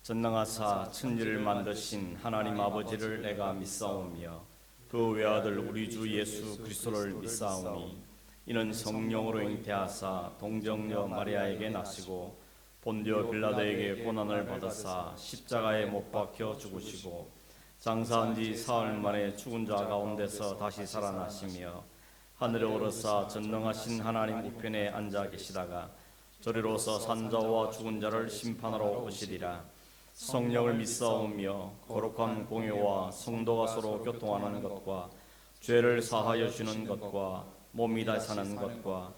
전능하사 천지를 만드신 하나님 아버지를 내가 믿사오며 그 외아들 우리 주 예수 그리스도를 믿사오니 이는 성령으로 잉태하사 동정녀 마리아에게 나시고 본디오 빌라도에게 고난을 받으사 십자가에 못 박혀 죽으시고 장사한 지 사흘 만에 죽은 자 가운데서 다시 살아나시며 하늘에 오르사 전능하신 하나님 우편에 앉아 계시다가 저리로서 산자와 죽은 자를 심판하러 오시리라. 성령을 믿사오며 거룩한 공회와 성도가 서로 교통하는 것과 죄를 사하여 주는 것과 몸이 다시 사는 것과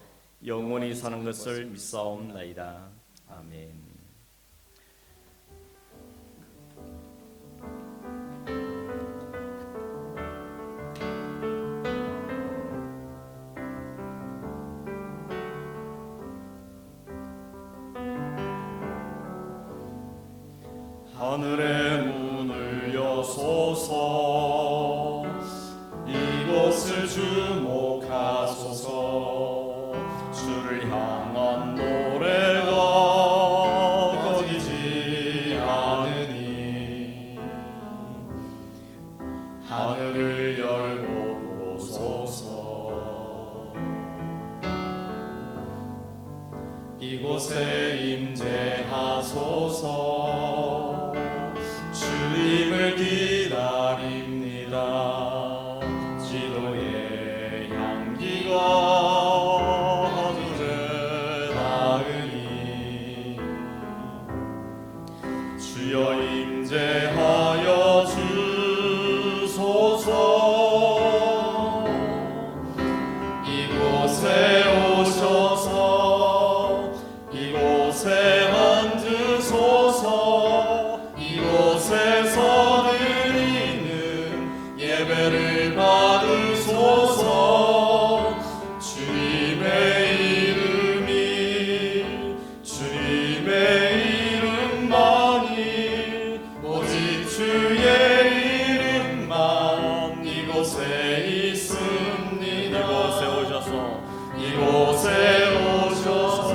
영원히 사는 것을 믿사옵나이다. 아멘. 하늘의 문을 여소서 이곳을 주목하소서 주를 향한 노래가 꺼지지 않으니 하늘을 열고 보소서 이곳에 임재하소서 주님을 기다립니다. 지도의 향기가 하늘에 닿으니 주여 임재하여 주소서 이곳에 오셔서 이곳에 앉으소서 이곳에서 드리는 예배를 받으소서 주님의 이름만이 오직 주의 이름만 이곳에 있습니다. 이곳에 오셔서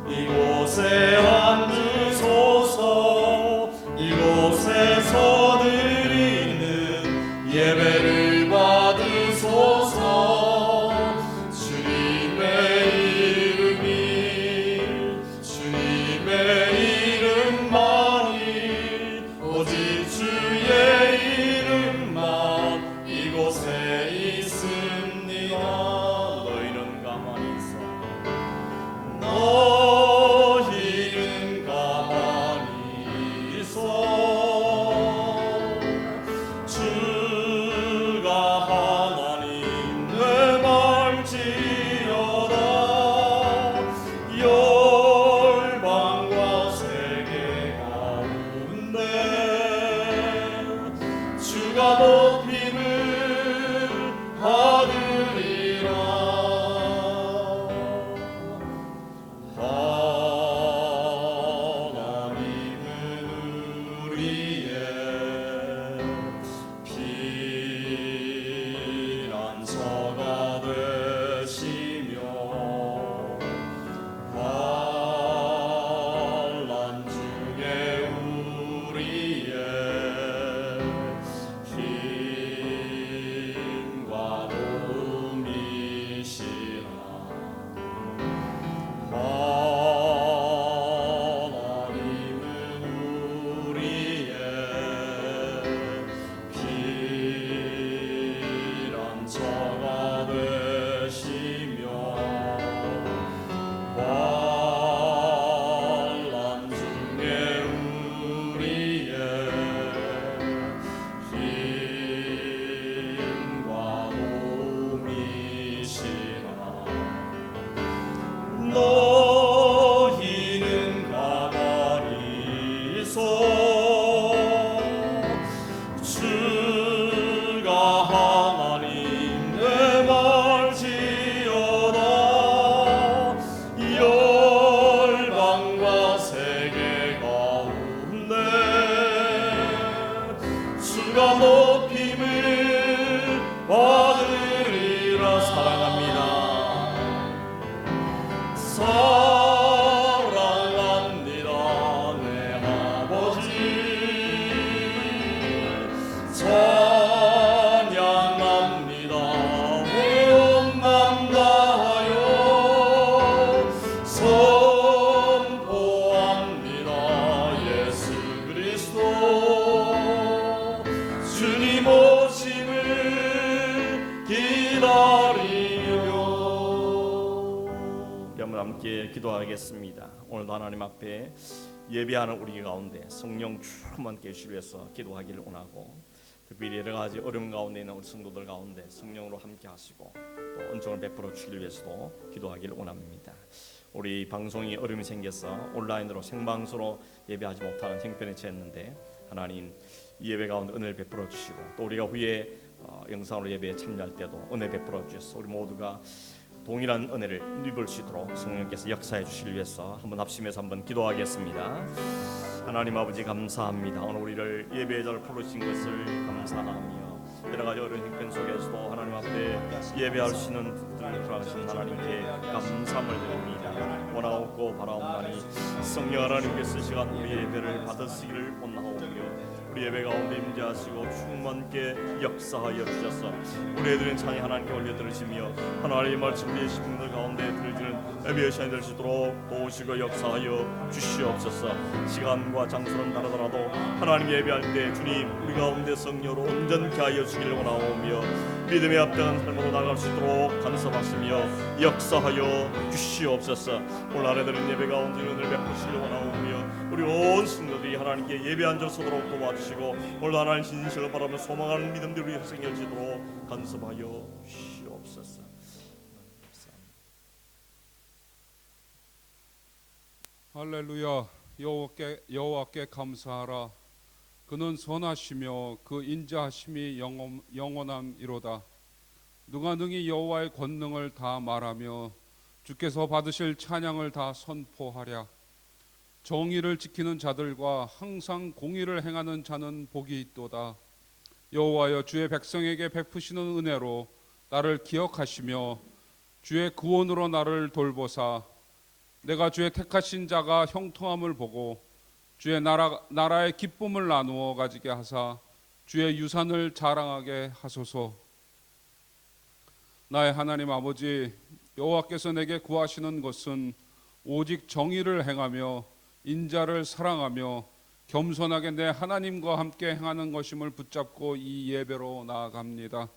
이곳에 앉으소서 이곳에서 드리는 예배를 받으소서 주님의 이름만이 오직 주의 이름만 이곳에 있습니다. 너희는 가만히 있어. 너희는 가만히 있어 주가 하나님 내 말지어다 열방과 세계 가운데 주가 높임을 받으리라. 하나님은 우리의 피난처가 되시며 환난 중에 우리의 힘과 도움이시라. 하나님은 우리의 피난처가 되시며 환난 중에 우리의 힘과 도움이시라. 너희는 가만히 있어 주가 하나님 내 말지어다 열방과 세계 가운데 주가 높임을 받으리라. 사랑합니다. 한번 함께 기도하겠습니다. 오늘도 하나님 앞에 예배하는 우리 가운데 성령 충만케 해주시기 위해서 기도하기를 원하고, 특별히 여러 가지 어려움 가운데 있는 우리 성도들 가운데 성령으로 함께 하시고 또 은총을 베풀어 주시기 위해서도 기도하기를 원합니다. 우리 방송이 어려움이 생겨서 온라인으로 생방송으로 예배하지 못하는 형편에 처했는데, 하나님 이 예배 가운데 은혜를 베풀어 주시고, 또 우리가 후에 영상으로 예배에 참여할 때도 은혜 베풀어 주셔서 우리 모두가 동일한 은혜를 입을 수 있도록 성령께서 역사해 주시기 위해서 한번 합심해서 한번 기도하겠습니다. 하나님 아버지 감사합니다. 오늘 우리를 예배의 자리에 부르신 것을 감사하며, 여러 가지 어려운 형편 속에서도 하나님 앞에 예배할 수 있는 들어가신 하나님께 감사함을 드립니다. 원하옵고 바라옵나니 성령 하나님께서 시간 우리의 예배를 받으시기를 원하오며, 우리 예배 가운데 임재하시고 충만케 역사하여 주셔서 우리의 드린 찬양 하나님께 올려 들으시며, 하나님의 말씀 우리의 심령들 가운데 들어지는 예배의 시간이 될 수 있도록 도우시고 역사하여 주시옵소서. 시간과 장소는 다르더라도 하나님 예배할 때 주님 우리 가운데 성령으로 온전케 하여 주기를 원하오며, 믿음에 합당한 삶으로 나갈 수 있도록 간섭하시며 역사하여 주시옵소서. 오늘 안에 드린 예배 가운데 은혜를 베푸시기를 원하오며, 우리 온 성도들이 하나님께 예배 한 절 서도록 도와주시고, 오늘 하나님 진실을 바라며 소망하는 믿음들이 우리 생겨지도록 간섭하여 주시옵소서. 할렐루야. 여호와께 감사하라. 그는 선하시며 그 인자하심이 영원함이로다. 누가 능히 여호와의 권능을 다 말하며 주께서 받으실 찬양을 다 선포하랴. 정의를 지키는 자들과 항상 공의를 행하는 자는 복이 있도다. 여호와여, 주의 백성에게 베푸시는 은혜로 나를 기억하시며 주의 구원으로 나를 돌보사 내가 주의 택하신 자가 형통함을 보고 주의 나라의 기쁨을 나누어 가지게 하사 주의 유산을 자랑하게 하소서. 나의 하나님 아버지, 여호와께서 내게 구하시는 것은 오직 정의를 행하며 인자를 사랑하며 겸손하게 내 하나님과 함께 행하는 것임을 붙잡고 이 예배로 나아갑니다.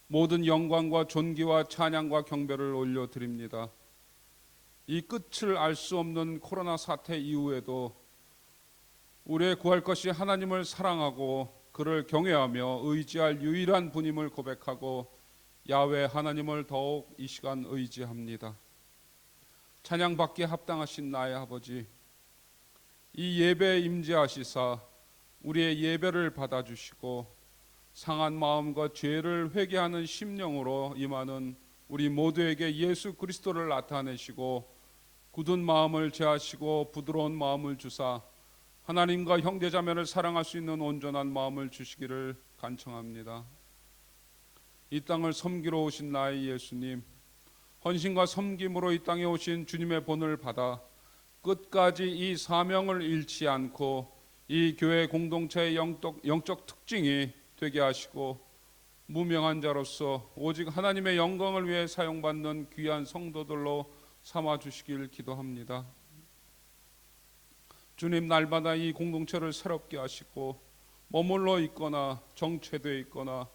모든 영광과 존귀와 찬양과 경배를 올려드립니다. 이 끝을 알 수 없는 코로나 사태 이후에도 우리의 구할 것이 하나님을 사랑하고 그를 경외하며 의지할 유일한 분임을 고백하고 야훼 하나님을 더욱 이 시간 의지합니다. 찬양받기에 합당하신 나의 아버지, 이 예배에 임재하시사 우리의 예배를 받아주시고 상한 마음과 죄를 회개하는 심령으로 임하는 우리 모두에게 예수 그리스도를 나타내시고 굳은 마음을 제하시고 부드러운 마음을 주사 하나님과 형제자매를 사랑할 수 있는 온전한 마음을 주시기를 간청합니다. 이 땅을 섬기러 오신 나의 예수님, 헌신과 섬김으로 이 땅에 오신 주님의 본을 받아 끝까지 이 사명을 잃지 않고 이 교회 공동체의 영적 특징이 되게 하시고 무명한 자로서 오직 하나님의 영광을 위해 사용받는 귀한 성도들로 삼아주시길 기도합니다. 주님, 날마다 이 공동체를 새롭게 하시고 머물러 있거나 정체되어 있거나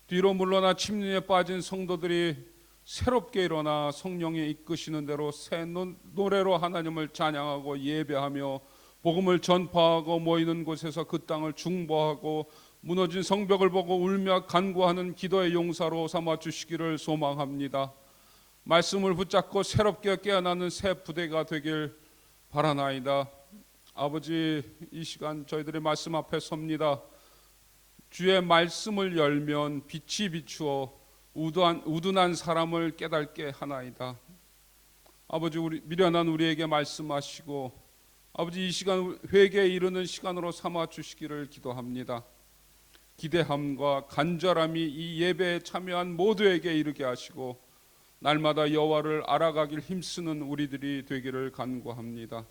뒤로 물러나 침륜에 빠진 성도들이 새롭게 일어나 성령이 이끄시는 대로 새 노래로 하나님을 찬양하고 예배하며 복음을 전파하고 모이는 곳에서 그 땅을 중보하고 무너진 성벽을 보고 울며 간구하는 기도의 용사로 삼아 주시기를 소망합니다. 말씀을 붙잡고 새롭게 깨어나는 새 부대가 되길 바라나이다. 아버지, 이 시간 저희들의 말씀 앞에 섭니다. 주의 말씀을 열면 빛이 비추어 우둔한 사람을 깨닫게 하나이다. 아버지, 우리 미련한 우리에게 말씀하시고 아버지, 이 시간 회개에 이르는 시간으로 삼아 주시기를 기도합니다. 기대함과 간절함이 이 예배에 참여한 모두에게 이르게 하시고 날마다 여호와를 알아가길 힘쓰는 우리들이 되기를 간구합니다.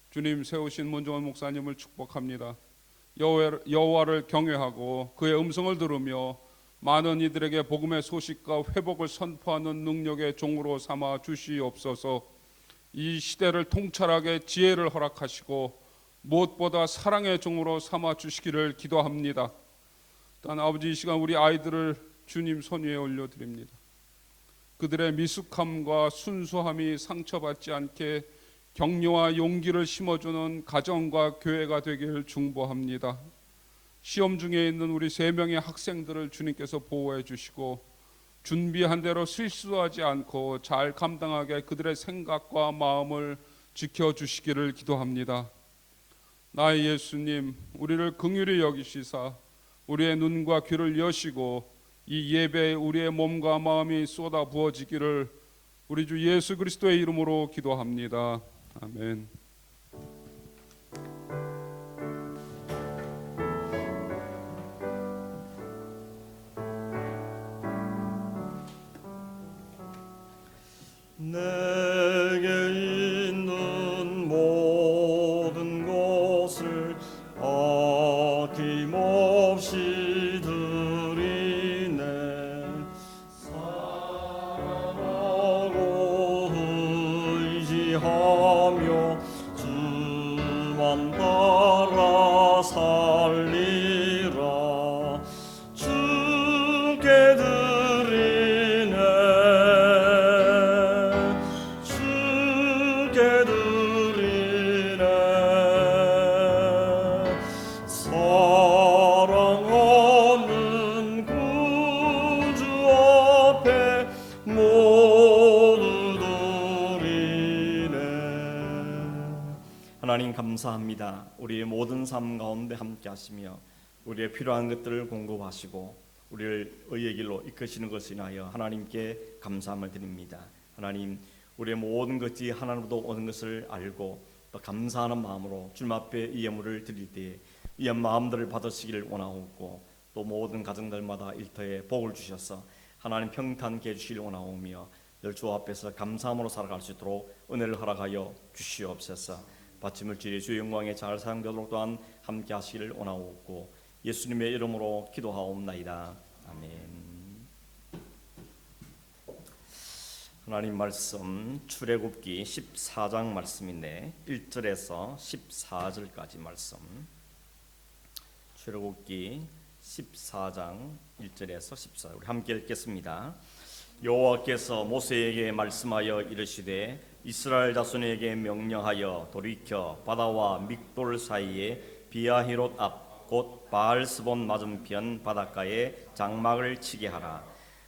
주님, 세우신 문정원 목사님을 축복합니다. 여호와를 경외하고 그의 음성을 들으며 많은 이들에게 복음의 소식과 회복을 선포하는 능력의 종으로 삼아 주시옵소서. 이 시대를 통찰하게 지혜를 허락하시고 무엇보다 사랑의 종으로 삼아 주시기를 기도합니다. 또한 아버지, 이 시간 우리 아이들을 주님 손 위에 올려드립니다. 그들의 미숙함과 순수함이 상처받지 않게 격려와 용기를 심어주는 가정과 교회가 되길 중보합니다. 시험 중에 있는 우리 3명의 학생들을 주님께서 보호해 주시고 준비한 대로 실수하지 않고 잘 감당하게 그들의 생각과 마음을 지켜주시기를 기도합니다. 나의 예수님, 우리를 긍휼히 여기시사 우리의 눈과 귀를 여시고 이 예배에 우리의 몸과 마음이 쏟아 부어지기를 우리 주 예수 그리스도의 이름으로 기도합니다. 아멘. 내게 있는 모든 것을 아낌없이 드리네. 사랑하고 의지하며 주만 따라 살리라. 주께 드리네. 주께 드리네. 사랑 없는 구주 앞에 모두 드리네. 하나님 감사합니다. 우리의 모든 삶 가운데 함께 하시며 우리의 필요한 것들을 공급하시고 우리를 의의 길로 이끄시는 것을 인하여 하나님께 감사함을 드립니다. 하나님, 우리의 모든 것이 하나님으로부터 오는 것을 알고 또 감사하는 마음으로 주님 앞에 이 예물을 드릴 때에 이 마음들을 받으시기를 원하옵고 또 모든 가정들마다 일터에 복을 주셔서 하나님 평탄케 해주시기를 원하오며 늘 주 앞에서 감사함으로 살아갈 수 있도록 은혜를 허락하여 주시옵소서. 받침물질이 주의 영광에 잘 사용되도록 또한 함께 하시기를 원하옵고 예수님의 이름으로 기도하옵나이다. 아멘. 하나님 말씀 출애굽기 14장 말씀인데 1절에서 14절까지 말씀. 출애굽기 14장 1절에서 14절 우리 함께 읽겠습니다. 여호와께서 모세에게 말씀하여 이르시되 이스라엘 자손에게 명령하여 돌이켜 바다와 믹돌 사이에 비아히롯 앞 곧 바알스본 맞은편 바닷가에 장막을 치게 하라.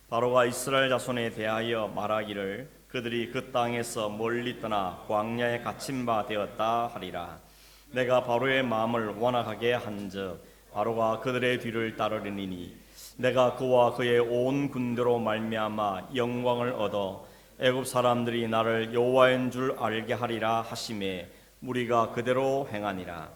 바로가 이스라엘 자손에 대하여 말하기를 그들이 그 땅에서 멀리 떠나 광야에 갇힌 바 되었다 하리라. 내가 바로의 마음을 완악하게 한즉 바로가 그들의 뒤를 따르리니 내가 그와 그의 온 군대로 말미암아 영광을 얻어 애굽 사람들이 나를 여호와인 줄 알게 하리라 하심에 무리가 그대로 행하니라.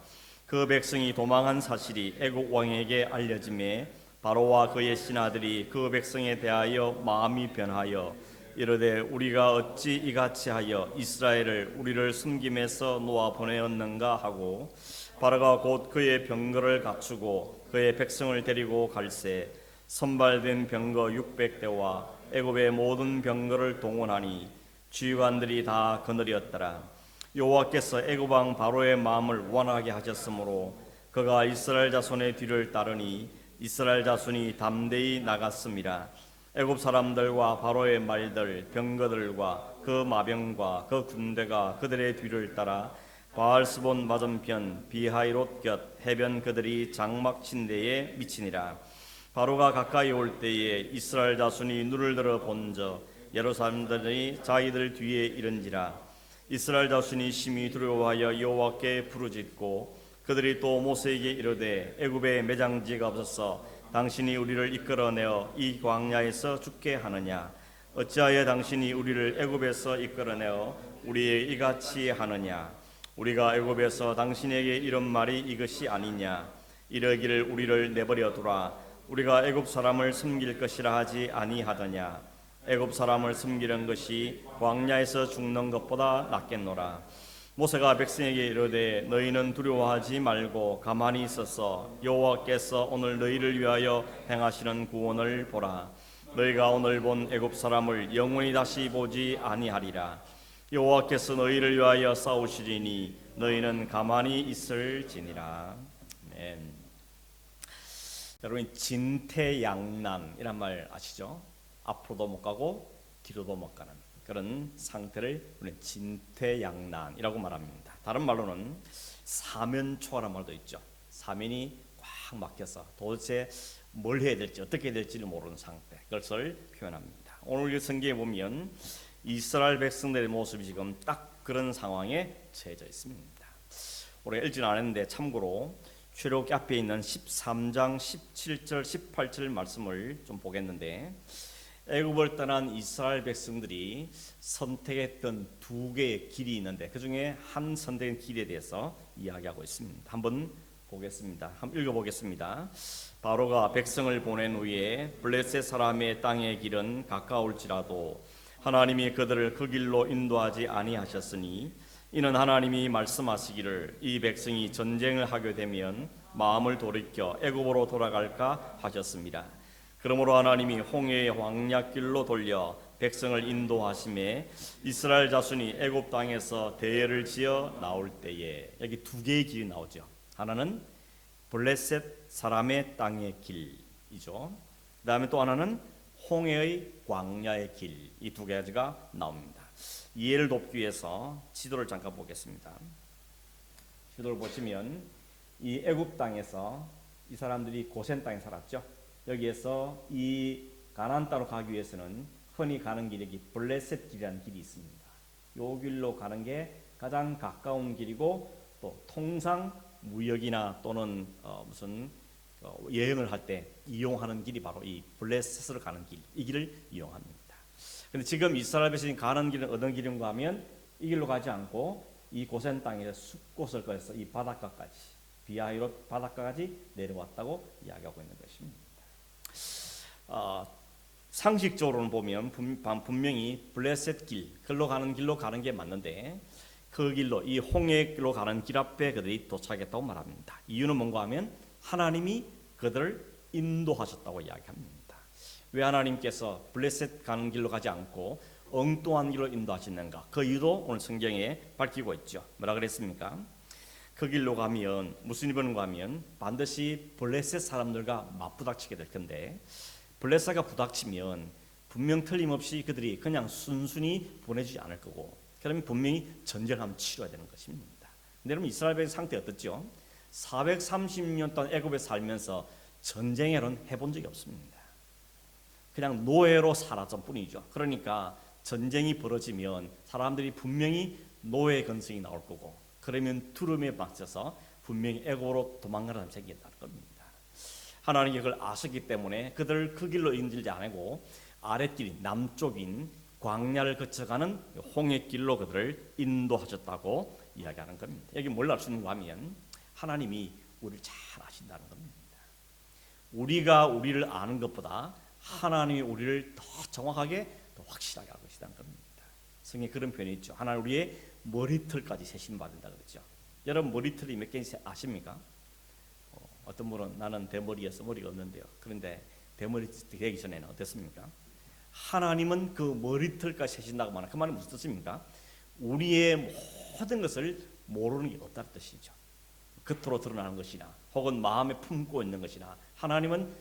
그 백성이 도망한 사실이 애굽 왕에게 알려짐에 바로와 그의 신하들이 그 백성에 대하여 마음이 변하여 이르되 우리가 어찌 이같이 하여 이스라엘을 우리를 숨김에서 놓아 보내었는가 하고 바로가 곧 그의 병거를 갖추고 그의 백성을 데리고 갈새 선발된 병거 600대와 애굽의 모든 병거를 동원하니 지휘관들이 다 거느렸더라. 여호와께서 애굽 왕 바로의 마음을 완하게 하셨으므로 그가 이스라엘 자손의 뒤를 따르니 이스라엘 자손이 담대히 나갔습니다. 애굽 사람들과 바로의 말들 병거들과 그 마병과 그 군대가 그들의 뒤를 따라 바알스본 맞은편 비하이롯 곁 해변 그들이 장막 친 데에 미치니라. 바로가 가까이 올 때에 이스라엘 자손이 눈을 들어 본저 예루살렘들이 자기들 뒤에 이른지라. 이스라엘 자손이 심히 두려워하여 여호와께 부르짖고 그들이 또 모세에게 이르되 애굽에 매장지가 없어서 당신이 우리를 이끌어내어 이 광야에서 죽게 하느냐. 어찌하여 당신이 우리를 애굽에서 이끌어내어 우리에 이같이 하느냐. 우리가 애굽에서 당신에게 이런 말이 이것이 아니냐. 이러기를 우리를 내버려 두라. 우리가 애굽 사람을 섬길 것이라 하지 아니하더냐. 애굽 사람을 섬기는 것이 광야에서 죽는 것보다 낫겠노라. 모세가 백성에게 이르되 너희는 두려워하지 말고 가만히 있어서 여호와께서 오늘 너희를 위하여 행하시는 구원을 보라. 너희가 오늘 본 애굽 사람을 영원히 다시 보지 아니하리라. 여호와께서 너희를 위하여 싸우시리니 너희는 가만히 있을지니라. 아멘. 여러분 진퇴양난이란 말 아시죠? 앞으로도 못 가고 뒤로도 못 가는 그런 상태를 우리는 진퇴양난이라고 말합니다. 다른 말로는 사면초가라는 말도 있죠. 사면이 꽉 막혀서 도대체 뭘 해야 될지 어떻게 해야 될지를 모르는 상태, 그것을 표현합니다. 오늘 이 성경에 보면 이스라엘 백성들의 모습이 지금 딱 그런 상황에 처해져 있습니다. 우리가 읽지는 않았는데 참고로 출애굽기 앞에 있는 13장 17절 18절 말씀을 좀 보겠는데, 애굽을 떠난 이스라엘 백성들이 선택했던 두 개의 길이 있는데 그 중에 한 선택한 길에 대해서 이야기하고 있습니다. 한번 보겠습니다. 한번 읽어보겠습니다. 바로가 백성을 보낸 후에 블레셋 사람의 땅의 길은 가까울지라도 하나님이 그들을 그 길로 인도하지 아니하셨으니 이는 하나님이 말씀하시기를 이 백성이 전쟁을 하게 되면 마음을 돌이켜 애굽으로 돌아갈까 하셨습니다. 그러므로 하나님이 홍해의 광야길로 돌려 백성을 인도하심에 이스라엘 자손이 애굽 땅에서 대회를 지어 나올 때에, 여기 두 개의 길이 나오죠. 하나는 블레셋 사람의 땅의 길이죠. 그 다음에 또 하나는 홍해의 광야의 길, 이 두 가지가 나옵니다. 이해를 돕기 위해서 지도를 잠깐 보겠습니다. 지도를 보시면 이 애굽 땅에서 이 사람들이 고센 땅에 살았죠. 여기에서 이 가나안 땅으로 가기 위해서는 흔히 가는 길이 블레셋 길이라는 길이 있습니다. 이 길로 가는 게 가장 가까운 길이고, 또 통상 무역이나 또는 무슨 여행을 할 때 이용하는 길이 바로 이 블레셋으로 가는 길, 이 길을 이용합니다. 근데 지금 이스라엘 백성이 가는 길은 어떤 길인가 하면 이 길로 가지 않고 이 고센 땅에서 숲곳을 거쳐서 이 바닷가까지, 비하이롯 바닷가까지 내려왔다고 이야기하고 있는 것입니다. 상식적으로는 보면 분명히 블레셋 길, 글로 가는 길로 가는 게 맞는데 그 길로, 이 홍해길로 가는 길 앞에 그들이 도착했다고 말합니다. 이유는 뭔가 하면 하나님이 그들을 인도하셨다고 이야기합니다. 왜 하나님께서 블레셋 가는 길로 가지 않고 엉뚱한 길로 인도하시는가? 그 이유도 오늘 성경에 밝히고 있죠. 뭐라 그랬습니까? 그 길로 가면 무슨 일인가 하면 반드시 블레셋 사람들과 맞부닥치게 될 텐데, 블레셋가 부닥치면 분명 틀림없이 그들이 그냥 순순히 보내주지 않을 거고, 그러면 분명히 전쟁을 한번 치러야 되는 것입니다. 근데 여러분, 이스라엘 백성 상태 어떻죠? 430년 동안 애굽에 살면서 전쟁을 해본 적이 없습니다. 그냥 노예로 살았을 뿐이죠. 그러니까 전쟁이 벌어지면 사람들이 분명히 노예 근성이 나올 거고, 그러면 두려움에 맞춰서 분명히 애굽으로 도망가는 사람이 생긴다는 겁니다. 하나님이 그걸 아셨기 때문에 그들을 그 길로 인질지 않고 아랫길, 남쪽인 광야를 거쳐가는 홍해길로 그들을 인도하셨다고 이야기하는 겁니다. 여기 뭘 알 수 있는가 하면 하나님이 우리를 잘 아신다는 겁니다. 우리가 우리를 아는 것보다 하나님이 우리를 더 정확하게, 더 확실하게 알고 계시다는 겁니다. 성경에 그런 표현이 있죠. 하나님 우리의 머리털까지 세심받는다 그랬죠. 여러분, 머리털이 몇 개인지 아십니까? 어떤 분은 나는 대머리여서 머리가 없는데요. 그런데 대머리 되기 전에는 어땠습니까? 하나님은 그 머리털까지 세신다고 말하는 그 말은 무슨 뜻입니까? 우리의 모든 것을 모르는 게 없다는 뜻이죠. 겉으로 드러나는 것이나 혹은 마음에 품고 있는 것이나 하나님은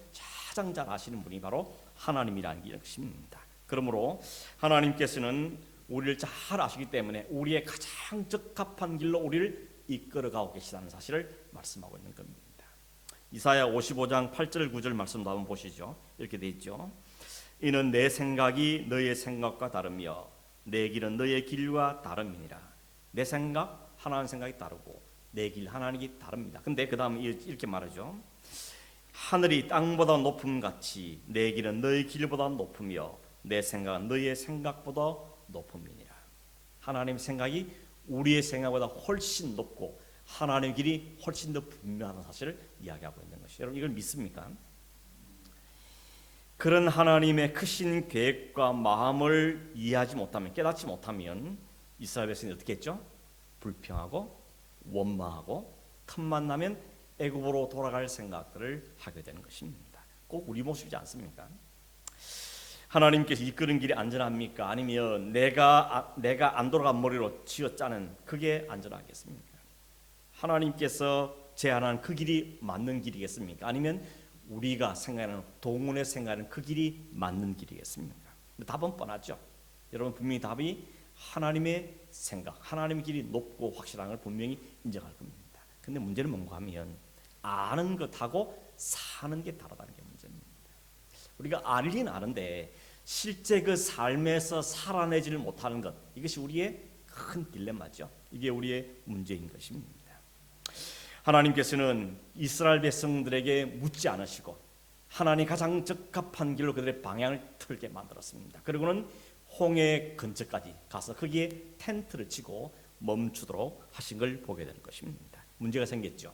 가장 잘 아시는 분이 바로 하나님이라는 것입니다. 그러므로 하나님께서는 우리를 잘 아시기 때문에 우리의 가장 적합한 길로 우리를 이끌어가고 계시다는 사실을 말씀하고 있는 겁니다. 이사야 55장 8절 9절 말씀도 한번 보시죠. 이렇게 돼 있죠. 이는 내 생각이 너의 생각과 다르며 내 길은 너의 길과 다름이니라. 내 생각, 하나님 생각이 다르고 내 길, 하나님이 다릅니다. 근데 그 다음에 이렇게 말하죠. 하늘이 땅보다 높음 같이 내 길은 너의 길보다 높으며 내 생각은 너의 생각보다 높음이니라. 하나님의 생각이 우리의 생각보다 훨씬 높고 하나님의 길이 훨씬 더 분명한 사실을 이야기하고 있는 것이죠. 여러분, 이걸 믿습니까? 그런 하나님의 크신 계획과 마음을 이해하지 못하면, 깨닫지 못하면 이스라엘 백성이 어떻게 했죠? 불평하고 원망하고 틈만 나면 애굽으로 돌아갈 생각들을 하게 되는 것입니다. 꼭 우리 모습이지 않습니까? 하나님께서 이끄는 길이 안전합니까? 아니면 내가 안 돌아간 머리로 쥐어짜는 그게 안전하겠습니까? 하나님께서 제안한 그 길이 맞는 길이겠습니까? 아니면 우리가 생각하는, 동문에 생각하는 그 길이 맞는 길이겠습니까? 답은 뻔하죠. 여러분 분명히 답이 하나님의 생각, 하나님의 길이 높고 확실한 걸 분명히 인정할 겁니다. 근데 문제는 뭔가 하면 아는 것하고 사는 게 다르다는 게 문제입니다. 우리가 알긴 아는데 실제 그 삶에서 살아내지를 못하는 것, 이것이 우리의 큰 딜레마죠. 이게 우리의 문제인 것입니다. 하나님께서는 이스라엘 백성들에게 묻지 않으시고 하나님 가장 적합한 길로 그들의 방향을 틀게 만들었습니다. 그리고는 홍해 근처까지 가서 거기에 텐트를 치고 멈추도록 하신 걸 보게 되는 것입니다. 문제가 생겼죠.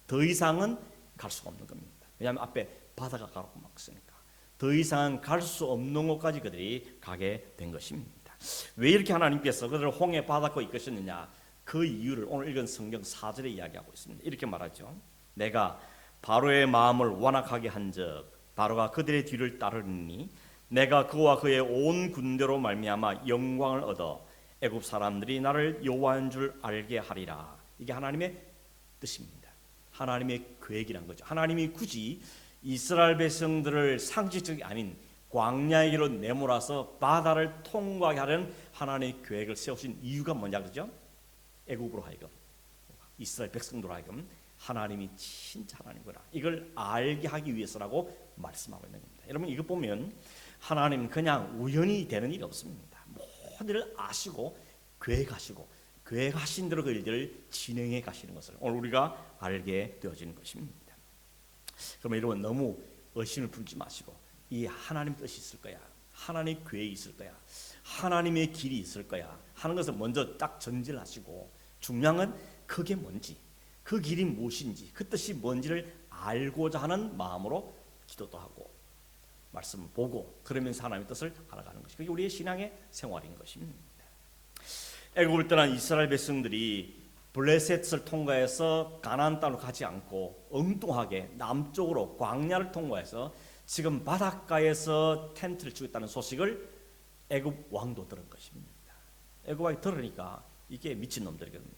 더 이상은 갈 수가 없는 겁니다. 왜냐하면 앞에 바다가 가로고 막으니까 더 이상 갈 수 없는 곳까지 그들이 가게 된 것입니다. 왜 이렇게 하나님께서 그들을 홍해 바닷고 이끄셨느냐, 그 이유를 오늘 읽은 성경 4절에 이야기하고 있습니다. 이렇게 말하죠. 내가 바로의 마음을 완악하게 한즉 바로가 그들의 뒤를 따르니 내가 그와 그의 온 군대로 말미암아 영광을 얻어 애굽 사람들이 나를 여호와인 줄 알게 하리라. 이게 하나님의 뜻입니다. 하나님의 계획이란 거죠. 하나님이 굳이 이스라엘 백성들을 상식적이 아닌 광야의 길로 내몰아서 바다를 통과하게 하려는 하나님의 계획을 세우신 이유가 뭐냐 그러죠? 애굽으로 하여금, 이스라엘 백성들로 하여금 하나님이 진짜 하나님이구나, 이걸 알게 하기 위해서라고 말씀하고 있는 겁니다. 여러분 이거 보면 하나님 그냥 우연히 되는 일이 없습니다. 모든 일을 아시고 계획하시고 계획하신 대로 그 일들을 진행해 가시는 것을 오늘 우리가 알게 되어지는 것입니다. 그러면 여러분 너무 의심을 품지 마시고 이 하나님 뜻이 있을 거야, 하나님의 계획이 있을 거야, 하나님의 길이 있을 거야 하는 것을 먼저 딱 전제를 하시고 중요한 건 그게 뭔지, 그 길이 무엇인지, 그 뜻이 뭔지를 알고자 하는 마음으로 기도도 하고 말씀을 보고 그러면서 하나님의 뜻을 알아가는 것이 그게 우리의 신앙의 생활인 것입니다. 애굽을 떠난 이스라엘 백성들이 블레셋을 통과해서 가나안 땅으로 가지 않고 엉뚱하게 남쪽으로 광야를 통과해서 지금 바닷가에서 텐트를 치고 있다는 소식을 애굽 왕도 들은 것입니다. 애굽 왕이 들으니까 이게 미친놈들이거든요.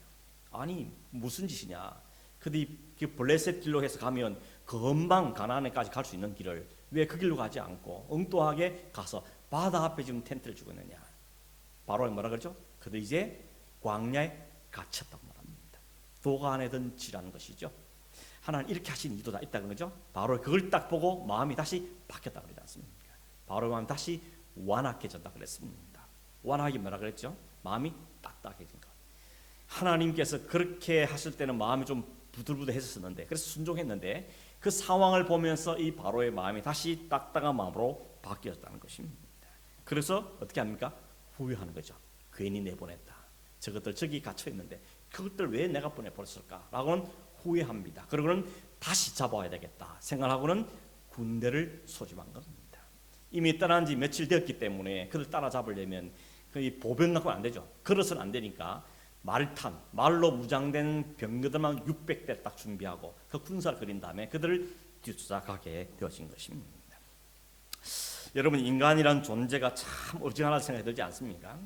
아니 무슨 짓이냐, 그들이 블레셋 길로 해서 가면 금방 가나안에까지 갈 수 있는 길을 왜 그 길로 가지 않고 엉뚱하게 가서 바다 앞에 지금 텐트를 치고 있느냐. 바로 뭐라 그러죠? 그들 이제 광야에 갇혔다고 말합니다. 도가 안에 든지라는 것이죠. 하나님 이렇게 하신 이유가 있다는 거죠. 바로 그걸 딱 보고 마음이 다시 바뀌었다 그러지 않습니까? 바로 마음이 다시 완악해졌다 그랬습니다. 완악이 뭐라 그랬죠? 마음이 딱딱해진 것. 하나님께서 그렇게 하실 때는 마음이 좀 부들부들했었는데 그래서 순종했는데 그 상황을 보면서 이 바로의 마음이 다시 딱딱한 마음으로 바뀌었다는 것입니다. 그래서 어떻게 합니까? 후회하는 거죠. 괜히 내보냈다. 저것들 저기 갇혀 있는데 그것들 왜 내가 보내버렸을까라고는 후회합니다. 그러고는 다시 잡아야 되겠다 생각하고는 군대를 소집한 겁니다. 이미 떠난 지 며칠 되었기 때문에 그들 따라잡으려면 그 보병 갖고 안 되죠. 걸어서는 안 되니까 말탄, 말로 무장된 병거들만 600대 딱 준비하고 그 군사를 그린 다음에 그들을 뒤쫓아가게 되어진 것입니다. 여러분 인간이란 존재가 참 어지간하다 생각이 들지 않습니까?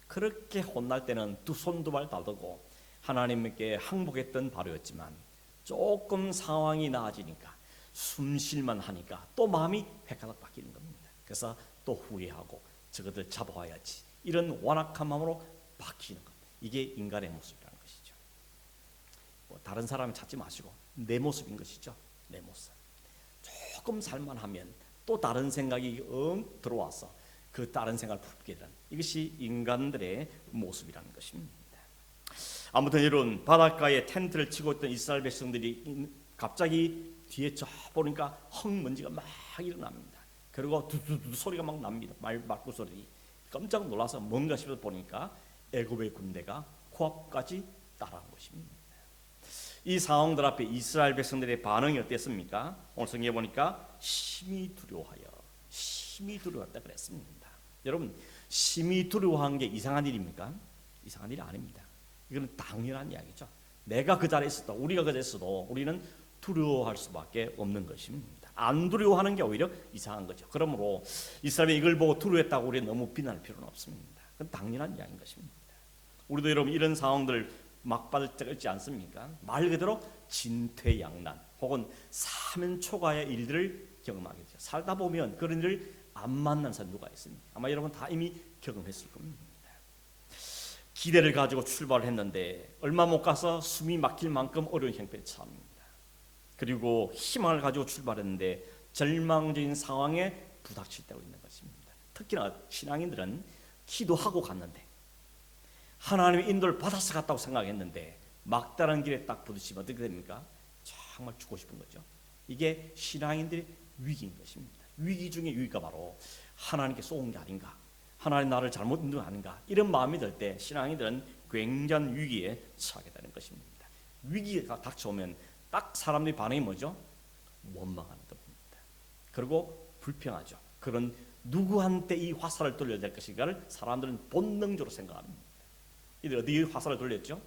그렇게 혼날 때는 두 손 두 발 다 들고 하나님께 항복했던 바로였지만 조금 상황이 나아지니까 숨쉴만 하니까 또 마음이 획가닥 바뀌는 겁니다. 그래서 또 후회하고 저것들 잡아와야지 이런 완악한 마음으로 바뀌는 겁니다. 이게 인간의 모습이라는 것이죠. 뭐 다른 사람을 찾지 마시고 내 모습인 것이죠. 내 모습. 조금 살만하면 또 다른 생각이 들어와서 그 다른 생각을 품게 되는 이것이 인간들의 모습이라는 것입니다. 아무튼 이런 바닷가에 텐트를 치고 있던 이스라엘 백성들이 갑자기 뒤에 저 보니까 흙먼지가 막 일어납니다. 그리고 두두두 소리가 막 납니다. 말구 소리. 깜짝 놀라서 뭔가 싶어서 보니까 애굽의 군대가 코앞까지 따라온 것입니다. 이 상황들 앞에 이스라엘 백성들의 반응이 어땠습니까? 오늘 성경에 보니까 심히 두려웠다 그랬습니다. 여러분 심히 두려워한 게 이상한 일입니까? 이상한 일이 아닙니다. 이건 당연한 이야기죠. 내가 그 자리에 있어도 우리가 그 자리에 있어도 우리는 두려워할 수밖에 없는 것입니다. 안 두려워하는 게 오히려 이상한 거죠. 그러므로 이스라엘이 이걸 보고 두려워했다고 우리는 너무 비난할 필요는 없습니다. 그건 당연한 이야기인 것입니다. 우리도 여러분 이런 상황들 막 받을 때가 있지 않습니까? 말 그대로 진퇴양난 혹은 사면초가의 일들을 경험하게 되죠. 살다 보면 그런 일을 안 만난 사람 누가 있습니까? 아마 여러분 다 이미 경험했을 겁니다. 기대를 가지고 출발을 했는데 얼마 못 가서 숨이 막힐 만큼 어려운 형편에 처합니다. 그리고 희망을 가지고 출발했는데 절망적인 상황에 부닥칠 때가 있는 것입니다. 특히나 신앙인들은 기도하고 갔는데 하나님의 인도를 받아서 갔다고 생각했는데 막다른 길에 딱 부딪히면 어떻게 됩니까? 정말 죽고 싶은 거죠. 이게 신앙인들의 위기인 것입니다. 위기 중에 위기가 바로 하나님께 쏘은 게 아닌가, 하나님 나를 잘못 인도한 게 아닌가, 이런 마음이 들 때 신앙인들은 굉장한 위기에 처하게 되는 것입니다. 위기가 닥쳐오면 딱 사람들의 반응이 뭐죠? 원망하는 겁니다. 그리고 불평하죠. 그런 누구한테 이 화살을 돌려야 될 것인가를 사람들은 본능적으로 생각합니다. 이들 어디에 화살을 돌렸죠?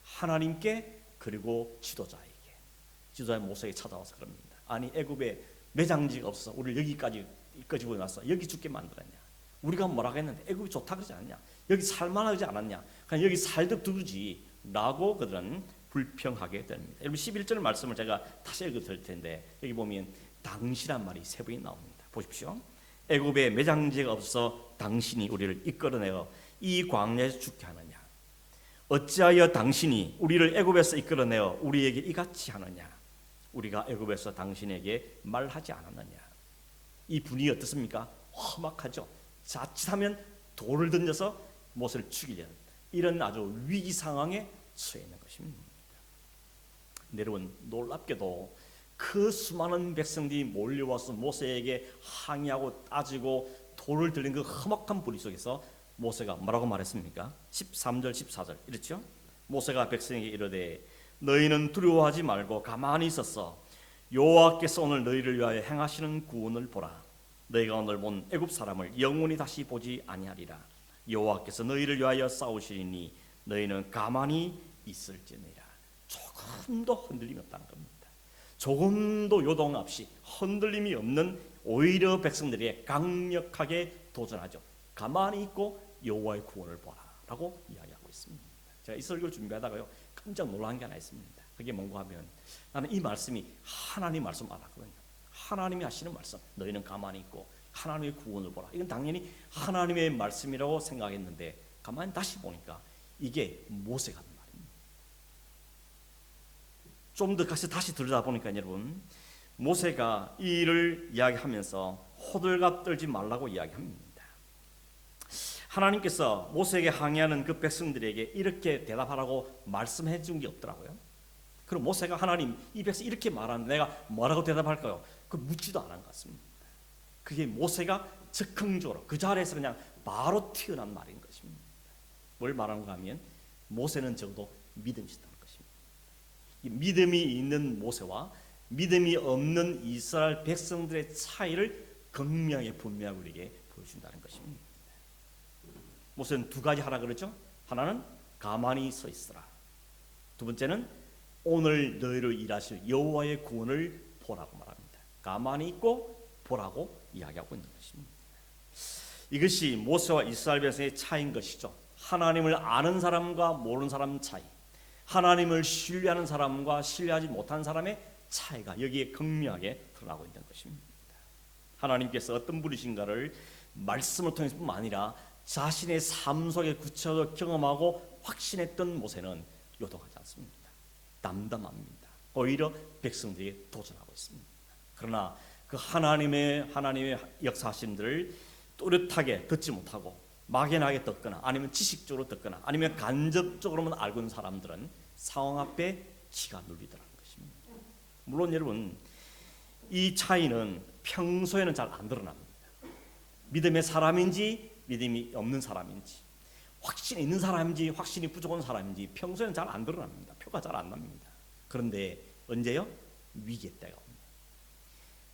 하나님께, 그리고 지도자에게. 지도자 모세에게 찾아와서 그럽니다. 아니 애굽에 매장지가 없어 우리를 여기까지 이끌고 나서 여기 죽게 만들었냐? 우리가 뭐라고 했는데 애굽이 좋다 그러지 않냐? 여기 살만하지 않았냐? 그냥 여기 살듯 두지 라고 그들은 불평하게 됩니다. 여러분 11절 말씀을 제가 다시 읽어드릴 텐데 여기 보면 당신이란 말이 세 번이 나옵니다. 보십시오. 애굽에 매장지가 없어 당신이 우리를 이끌어내어 이 광야에서 죽게 하느냐? 어찌하여 당신이 우리를 애굽에서 이끌어내어 우리에게 이같이 하느냐? 우리가 애굽에서 당신에게 말하지 않았느냐? 이 분위기 어떻습니까? 험악하죠. 자칫하면 돌을 던져서 모세를 죽이려는 이런 아주 위기 상황에 처해 있는 것입니다. 여러분 놀랍게도 그 수많은 백성들이 몰려와서 모세에게 항의하고 따지고 돌을 들린 그 험악한 분위기 속에서 모세가 뭐라고 말했습니까? 13절 14절 이렇죠? 모세가 백성에게 이르되 너희는 두려워하지 말고 가만히 있었어 여호와께서 오늘 너희를 위하여 행하시는 구원을 보라. 너희가 오늘 본 애굽 사람을 영원히 다시 보지 아니하리라. 여호와께서 너희를 위하여 싸우시리니 너희는 가만히 있을지니라. 조금도 흔들림이 없다는 겁니다. 조금도 요동 없이 흔들림이 없는 오히려 백성들이 강력하게 도전하죠. 가만히 있고 여호와의 구원을 보라 라고 이야기하고 있습니다. 제가 이 설교를 준비하다가요 깜짝 놀란 게 하나 있습니다. 그게 뭔가 하면 나는 이 말씀이 하나님 말씀 알았거든요. 하나님이 하시는 말씀, 너희는 가만히 있고 하나님의 구원을 보라. 이건 당연히 하나님의 말씀이라고 생각했는데 가만히 다시 보니까 이게 모세가 하는 말입니다. 좀 더 다시 들여다보니까 여러분 모세가 이 일을 이야기하면서 호들갑 떨지 말라고 이야기합니다. 하나님께서 모세에게 항의하는 그 백성들에게 이렇게 대답하라고 말씀해 준 게 없더라고요. 그럼 모세가 하나님 이 백성 이렇게 말하는데 내가 뭐라고 대답할까요? 그 묻지도 않은 것 같습니다. 그게 모세가 즉흥적으로 그 자리에서 그냥 바로 튀어난 말인 것입니다. 뭘 말하는가 하면 모세는 적어도 믿음이 있다는 것입니다. 이 믿음이 있는 모세와 믿음이 없는 이스라엘 백성들의 차이를 극명하게 분명하게 우리에게 보여준다는 것입니다. 모세는 두 가지 하라 그랬죠. 하나는 가만히 서 있으라. 두 번째는 오늘 너희를 일하실 여호와의 구원을 보라고 말합니다. 가만히 있고 보라고 이야기하고 있는 것입니다. 이것이 모세와 이스라엘 백성의 차이인 것이죠. 하나님을 아는 사람과 모르는 사람 차이, 하나님을 신뢰하는 사람과 신뢰하지 못하는 사람의 차이가 여기에 극명하게 드러나고 있는 것입니다. 하나님께서 어떤 분이신가를 말씀을 통해서뿐만 아니라 자신의 삶 속에 구체적으로 경험하고 확신했던 모세는 요동하지 않습니다. 담담합니다. 오히려 백성들에게 도전하고 있습니다. 그러나 그 하나님의 역사하심들을 또렷하게 듣지 못하고 막연하게 듣거나 아니면 지식적으로 듣거나 아니면 간접적으로만 알고 있는 사람들은 상황 앞에 기가 눌리더라는 것입니다. 물론 여러분 이 차이는 평소에는 잘 안 드러납니다. 믿음의 사람인지 믿음이 없는 사람인지 확신이 있는 사람인지 확신이 부족한 사람인지 평소에는 잘 안 드러납니다. 표가 잘 안 납니다. 그런데 언제요? 위기의 때가 옵니다.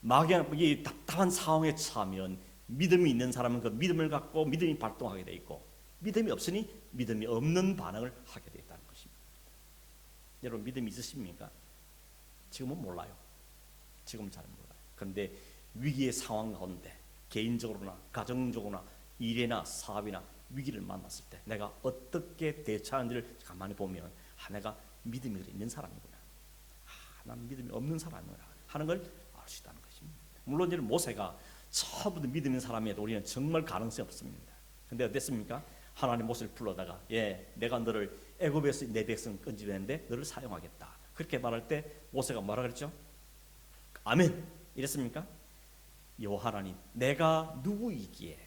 막연히 답답한 상황에 처하면 믿음이 있는 사람은 그 믿음을 갖고 믿음이 발동하게 돼 있고 믿음이 없으니 믿음이 없는 반응을 하게 돼 있다는 것입니다. 여러분 믿음이 있으십니까? 지금은 몰라요. 지금은 잘 몰라요. 그런데 위기의 상황 가운데 개인적으로나 가정적으로나 일이나 사업이나 위기를 만났을 때 내가 어떻게 대처하는지를 가만히 보면 내가 믿음이 있는 사람이구나, 나는 믿음이 없는 사람이구나 하는 걸 알 수 있다는 것입니다. 물론 이런 모세가 처음부터 믿음 있는 사람이어도 우리는 정말 가능성이 없습니다. 근데 어땠습니까? 하나님 모세를 불러다가 내가 너를 애굽에서 내 백성 건지는데 너를 사용하겠다. 그렇게 말할 때 모세가 뭐라 그랬죠? 아멘 이랬습니까? 여호와 하나님, 내가 누구이기에,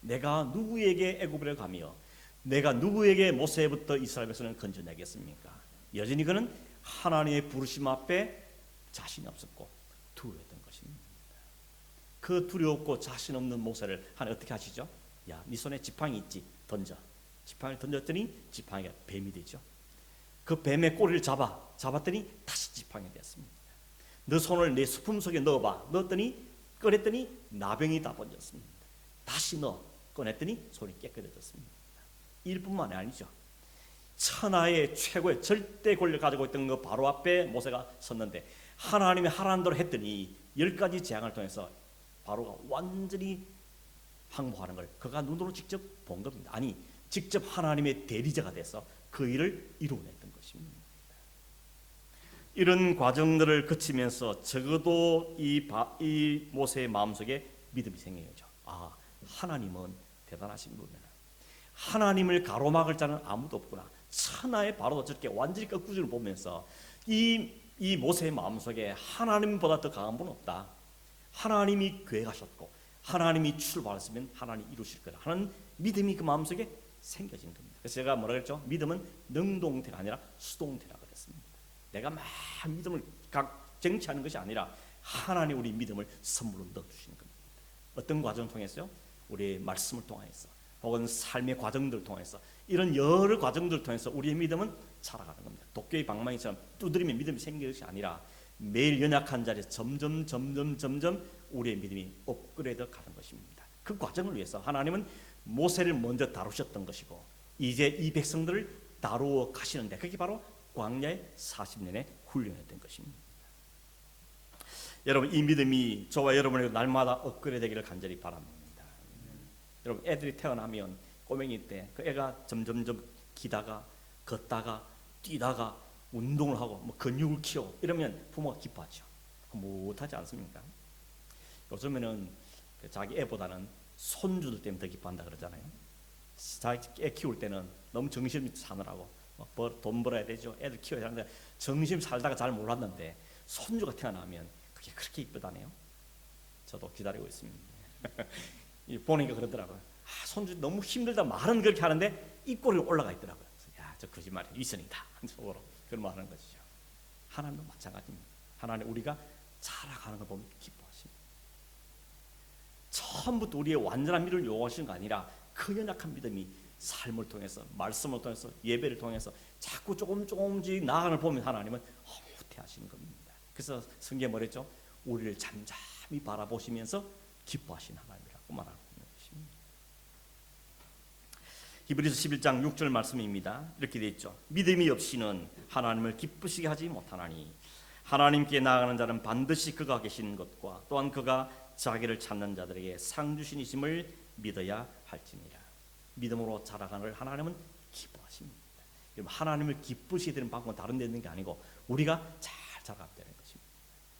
내가 누구에게 애굽을 가며 내가 누구에게 모세부터 이스라엘 백성을 건져내겠습니까? 여전히 그는 하나님의 부르심 앞에 자신이 없었고 두려웠던 것입니다. 그 두려웠고 자신 없는 모세를 하나님 어떻게 하시죠? 야, 네 손에 지팡이 있지? 던져. 지팡이를 던졌더니 지팡이가 뱀이 되죠. 그 뱀의 꼬리를 잡았더니 다시 지팡이 되었습니다. 너 손을 내 수품 속에 넣어봐. 넣었더니 꺼냈더니 나병이 다 번졌습니다. 다시 꺼냈더니 손이 깨끗해졌습니다. 이뿐만이 아니죠. 천하의 최고의 절대 권력을 가지고 있던 그 바로 앞에 모세가 섰는데 하나님이 하라는 대로 했더니 10가지 재앙을 통해서 바로가 완전히 항복하는 걸 그가 눈으로 직접 본 겁니다. 아니, 직접 하나님의 대리자가 돼서 그 일을 이루어냈던 것입니다. 이런 과정들을 거치면서 적어도 이 모세의 마음속에 믿음이 생겨죠. 아, 하나님은 대단하신 분이구나. 하나님을 가로막을 자는 아무도 없구나. 천하의 바로도 저렇게 완전히 꺾구지를 보면서 이 모세의 마음속에 하나님보다 더 강한 분은 없다. 하나님이 계획하셨고 하나님이 출발했으면 하나님이 이루실 거다 하는 믿음이 그 마음속에 생겨진 겁니다. 그래서 제가 뭐라 그랬죠? 믿음은 능동태가 아니라 수동태라 그랬습니다. 내가 막 믿음을 쟁취하는 것이 아니라 하나님 우리 믿음을 선물로 넣어주시는 겁니다. 어떤 과정을 통해서요? 우리의 말씀을 통해서 혹은 삶의 과정들을 통해서 이런 여러 과정들을 통해서 우리의 믿음은 자라가는 겁니다. 도깨비 방망이처럼 두드리면 믿음이 생기는 것이 아니라 매일 연약한 자리에서 점점 우리의 믿음이 업그레이드 가는 것입니다. 그 과정을 위해서 하나님은 모세를 먼저 다루셨던 것이고 이제 이 백성들을 다루어 가시는데 그게 바로 광야의 40년의 훈련이었던 것입니다. 여러분, 이 믿음이 저와 여러분에게 날마다 업그레이드 되기를 간절히 바랍니다. 여러분, 애들이 태어나면 꼬맹이 때 그 애가 점점 기다가 걷다가 뛰다가 운동을 하고 뭐 근육을 키워 이러면 부모가 기뻐하죠. 못하지 않습니까? 요즘에는 자기 애보다는 손주들 때문에 더 기뻐한다 그러잖아요. 자기 애 키울 때는 너무 정신 사느라고 돈 벌어야 되죠. 애들 키워야 하는데 정신 살다가 잘 몰랐는데 손주가 태어나면 그게 그렇게 이쁘다네요. 저도 기다리고 있습니다. 보니까 그러더라고요. 손주 너무 힘들다 말은 그렇게 하는데 입꼬리 올라가 있더라고요. 야, 저 거짓말이야. 위선이다. 속으로 그런 말 하는 것이죠. 하나님도 마찬가지입니다. 하나님 우리가 자라가는 걸 보면 기뻐하십니다. 처음부터 우리의 완전한 믿음을 요구하시는 거 아니라 그 연약한 믿음이 삶을 통해서 말씀을 통해서 예배를 통해서 자꾸 조금씩 나아가는 걸 보면 하나님은 후퇴하시는 겁니다. 그래서 성경에 뭐랬죠? 우리를 잠잠히 바라보시면서 기뻐하시는 하나님이라고 말하고 있는 것입니다. 히브리서 11장 6절 말씀입니다. 이렇게 되어 있죠. 믿음이 없이는 하나님을 기쁘시게 하지 못하나니 하나님께 나아가는 자는 반드시 그가 계시는 것과 또한 그가 자기를 찾는 자들에게 상 주신이심을 믿어야 할지니라. 믿음으로 자라가는 하나님은 기뻐하십니다. 하나님을 기쁘시게 되는 방법은 다른 데 있는 게 아니고 우리가 잘 자라가야 되는 것입니다.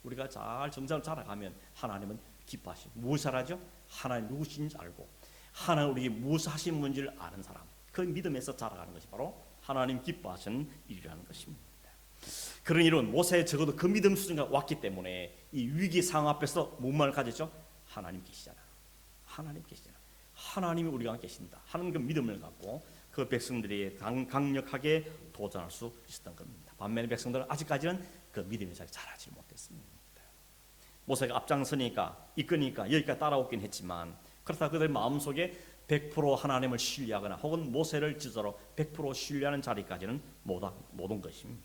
우리가 잘 정상으로 자라가면 하나님은 기뻐하십니다. 무엇을 하죠? 하나님 누구신지 알고 하나님 우리에게 무엇을 하신 분지를 아는 사람, 그 믿음에서 자라가는 것이 바로 하나님 기뻐하시는 일이라는 것입니다. 그런 일은 모세에 적어도 그 믿음 수준가 왔기 때문에 이 위기 상황 앞에서 무엇만을 가졌죠? 하나님 계시잖아. 하나님 계시잖아. 하나님이 우리가 계신다 하는 그 믿음을 갖고 그 백성들이 강력하게 도전할 수 있었던 겁니다. 반면에 백성들은 아직까지는 그 믿음의 자리에 자라지 못했습니다. 모세가 앞장서니까 이끄니까 여기까지 따라오긴 했지만 그렇다 그들 마음속에 100% 하나님을 신뢰하거나 혹은 모세를 지도자로 100% 신뢰하는 자리까지는 못 온 것입니다.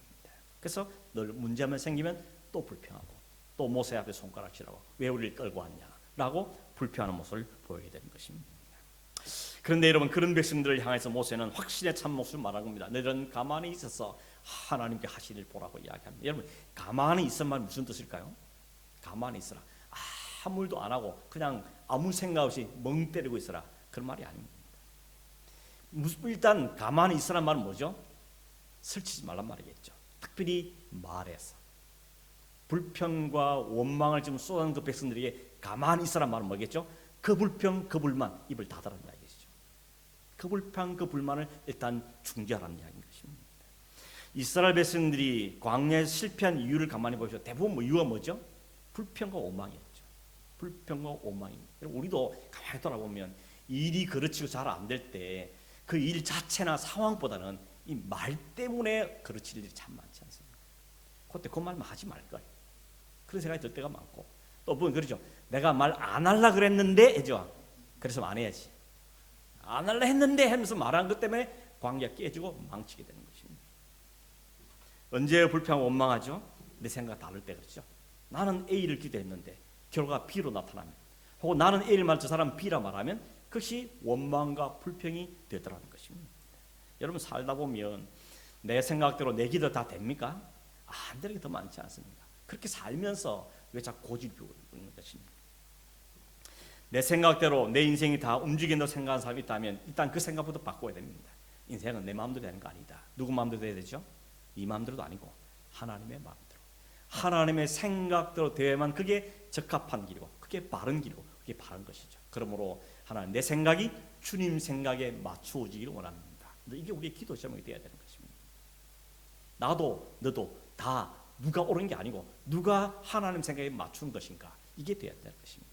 그래서 늘 문제만 생기면 또 불평하고 또 모세 앞에 손가락질하고 왜 우리를 끌고 왔냐라고 불평하는 모습을 보이게 되는 것입니다. 그런데 여러분, 그런 백성들을 향해서 모세는 확신의 참모습을 말한 겁니다. 너희들은 가만히 있어서 하나님께 하실 일 보라고 이야기합니다. 여러분, 가만히 있으면 무슨 뜻일까요? 가만히 있으라. 아무 일도 안 하고 그냥 아무 생각 없이 멍 때리고 있으라. 그런 말이 아닙니다. 일단 가만히 있으라는 말은 뭐죠? 설치지 말란 말이겠죠. 특별히 말해서 불평과 원망을 지금 쏟아낸 그 백성들에게 가만히 있으란 말은 뭐겠죠? 그 불평, 그 불만 입을 닫으라는 이야기죠. 그 불평, 그 불만을 일단 중지하라는 이야기인 것입니다. 이스라엘 백성들이 광야에서 실패한 이유를 가만히 보시죠. 대부분 이유가 뭐죠? 불평과 원망이었죠. 불평과 원망입니다. 우리도 가만히 돌아보면 일이 그르치고 잘 안 될 때 그 일 자체나 상황보다는 이 말 때문에 그르칠 일이 참 많지 않습니까? 그때 그 말만 하지 말걸, 그런 생각이 들 때가 많고, 또 보면 그러죠. 내가 말 안 하려 그랬는데 해죠. 그래서 안 해야지. 안 하려 했는데 하면서 말한 것 때문에 관계가 깨지고 망치게 되는 것입니다. 언제 불평하고 원망하죠? 내 생각 다를 때 그렇죠. 나는 A를 기대했는데 결과가 B로 나타나면, 혹은 나는 A를 말 저 사람 B라 말하면 그것이 원망과 불평이 되더라는 것입니다. 여러분 살다 보면 내 생각대로 내 기도 다 됩니까? 안 되는 게 더 많지 않습니까? 그렇게 살면서 왜 자꾸 고집이 부리는 것입니까? 내 생각대로 내 인생이 다 움직인다고 생각하는 사람이 있다면 일단 그 생각부터 바꿔야 됩니다. 인생은 내 마음대로 되는 거 아니다. 누구 마음대로 돼야 되죠? 네 마음대로도 아니고 하나님의 마음대로, 하나님의 생각대로 되어야만 그게 적합한 길이고 그게 바른 길이고 그게 바른 것이죠. 그러므로 하나님, 내 생각이 주님 생각에 맞추어지기를 원합니다. 이게 우리의 기도 제목이 되어야 되는 것입니다. 나도 너도 다 누가 옳은 게 아니고 누가 하나님 생각에 맞추는 것인가, 이게 되어야 되는 것입니다.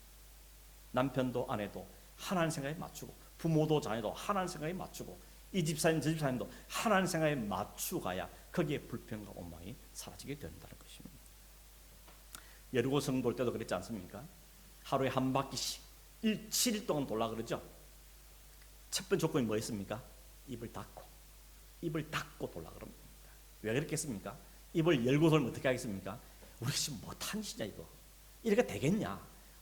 남편도 아내도 하나님 생각에 맞추고, 부모도 자녀도 하나님 생각에 맞추고, 이 집사님 저 집사님도 하나님 생각에 맞추고 가야 거기에 불평과 원망이 사라지게 된다는 것입니다. 여리고 성 돌 때도 그랬지 않습니까? 하루에 한 바퀴씩 7일 동안 돌라 그러죠. 첫 번째 조건이 뭐였습니까? 입을 닫고 돌라 그럽니다. 왜 그렇게 했습니까? 입을 열고 돌면 어떻게 하겠습니까? 우리가 지금 못한 짓이냐 이거, 이렇게 되겠냐?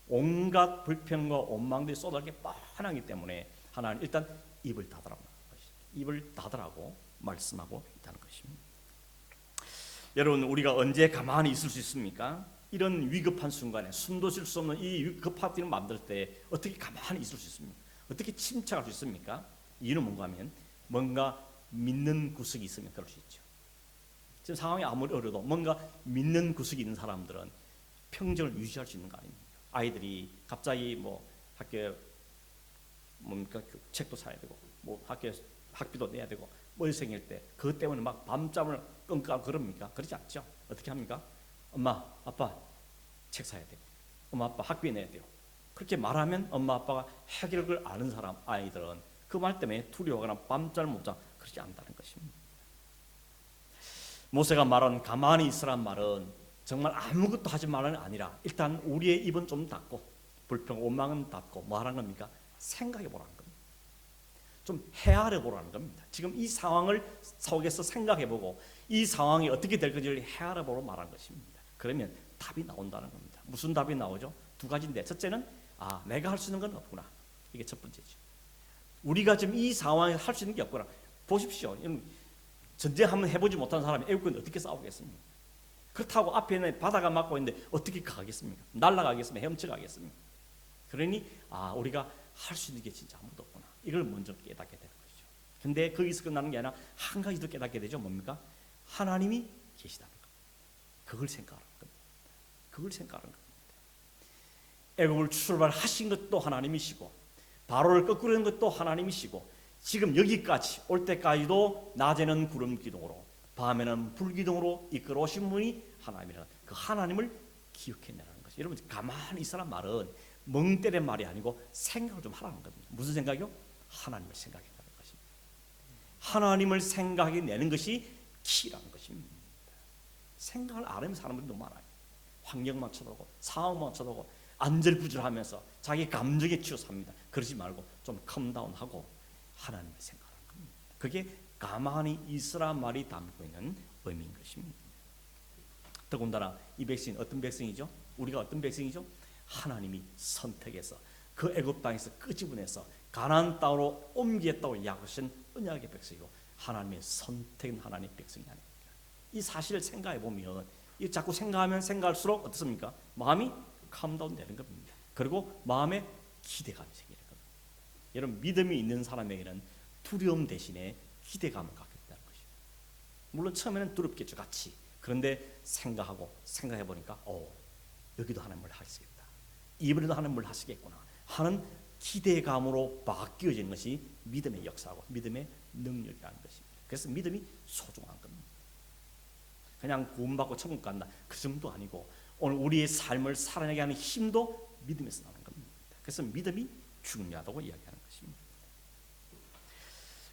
온갖 불평과 원망들이 쏟아지게 뻔하기 때문에 하나님 일단 입을 닫으라고 하는 것이죠. 입을 닫으라고 말씀하고 있다는 것입니다. 여러분, 우리가 언제 가만히 있을 수 있습니까? 이런 위급한 순간에, 숨도 쉴 수 없는 이 급한 일을 만들 때 어떻게 가만히 있을 수 있습니까? 어떻게 침착할 수 있습니까? 이유는 뭔가 하면 뭔가 믿는 구석이 있으면 그럴 수 있죠. 지금 상황이 아무리 어려도 뭔가 믿는 구석이 있는 사람들은 평정을 유지할 수 있는 거 아닙니까? 아이들이 갑자기 뭐 학교에 뭡니까 책도 사야 되고, 뭐 학교에 학비도 내야 되고, 뭐 생길 때 그것 때문에 막 밤잠을 끙끙하고 그럽니까? 그러지 않죠. 어떻게 합니까? 엄마, 아빠 책 사야 돼요. 엄마, 아빠 학비 내야 돼요. 그렇게 말하면 엄마, 아빠가 해결을 아는 사람, 아이들은 그 말 때문에 두려워하거나 밤잠을 못 자, 그렇지 않다는 것입니다. 모세가 말한 가만히 있으란 말은 정말 아무것도 하지 말라는 아니라 일단 우리의 입은 좀 닫고 불평, 원망은 닫고 뭐 하라는 겁니까? 생각해 보라는 겁니다. 좀 헤아려 보라는 겁니다. 지금 이 상황을 속에서 생각해 보고 이 상황이 어떻게 될 건지를 헤아려 보러 말한 것입니다. 그러면 답이 나온다는 겁니다. 무슨 답이 나오죠? 두 가지인데, 첫째는 내가 할 수 있는 건 없구나. 이게 첫 번째죠. 우리가 지금 이 상황에 할 수 있는 게 없구나. 보십시오. 전쟁 한번 해보지 못한 사람이 애국군데 어떻게 싸우겠습니까? 그렇다고 앞에 있는 바다가 막고 있는데 어떻게 가겠습니까? 날아가겠습니까? 헤엄쳐가겠습니까? 그러니 우리가 할 수 있는 게 진짜 아무도 없구나. 이걸 먼저 깨닫게 되는 것이죠. 근데 거기서 끝나는 게 아니라 한 가지 더 깨닫게 되죠. 뭡니까? 하나님이 계시다는 것. 그걸 생각하는 겁니다. 그걸 생각하는 겁니다. 애국을 출발하신 것도 하나님이시고, 바로를 거꾸르는 것도 하나님이시고, 지금 여기까지 올 때까지도 낮에는 구름 기둥으로 밤에는 불 기둥으로 이끌어 오신 분이 하나님이라는 그 하나님을 기억해내라는 것이. 여러분, 가만히 있으란 말은 멍 때린 말이 아니고 생각을 좀 하라는 겁니다. 무슨 생각이요? 하나님을 생각해내는 것입니다. 하나님을 생각해내는 것이 키라는 것입니다. 생각을 안 하면 사람들이 너무 많아요. 환경만 쳐다보고 상황만 쳐다보고 안절부절하면서 자기 감정에 치여 삽니다. 그러지 말고 좀 컴다운하고 하나님을 생각하는 겁니다. 그게 가만히 있으란 말이 담고 있는 의미인 것입니다. 더군다나 이 백성은 어떤 백성이죠? 우리가 어떤 백성이죠? 하나님이 선택해서 그 애굽 땅에서 끄집어내서 가나안 땅으로 옮기겠다고 약속하신 언약의 백성이고 하나님의 선택은 하나님의 백성이 아닙니까? 이 사실을 생각해 보면, 이 자꾸 생각하면 생각할수록 어떻습니까? 마음이 캄다운 되는 겁니다. 그리고 마음에 기대감이 생기는 겁니다. 여러분, 믿음이 있는 사람에게는 두려움 대신에 기대감을 갖게 된다는 것이죠. 물론 처음에는 두렵겠죠, 같이. 그런데 생각해 보니까 여기도 하나님을 하시겠다, 이번에도 하나님을 하시겠구나 하는 기대감으로 바뀌어지는 것이 믿음의 역사고 믿음의 능력이라는 것입니다. 그래서 믿음이 소중한 겁니다. 그냥 구원받고 천국 간다 그 정도 아니고 오늘 우리의 삶을 살아내게 하는 힘도 믿음에서 나오는 겁니다. 그래서 믿음이 중요하다고 이야기하는 것입니다.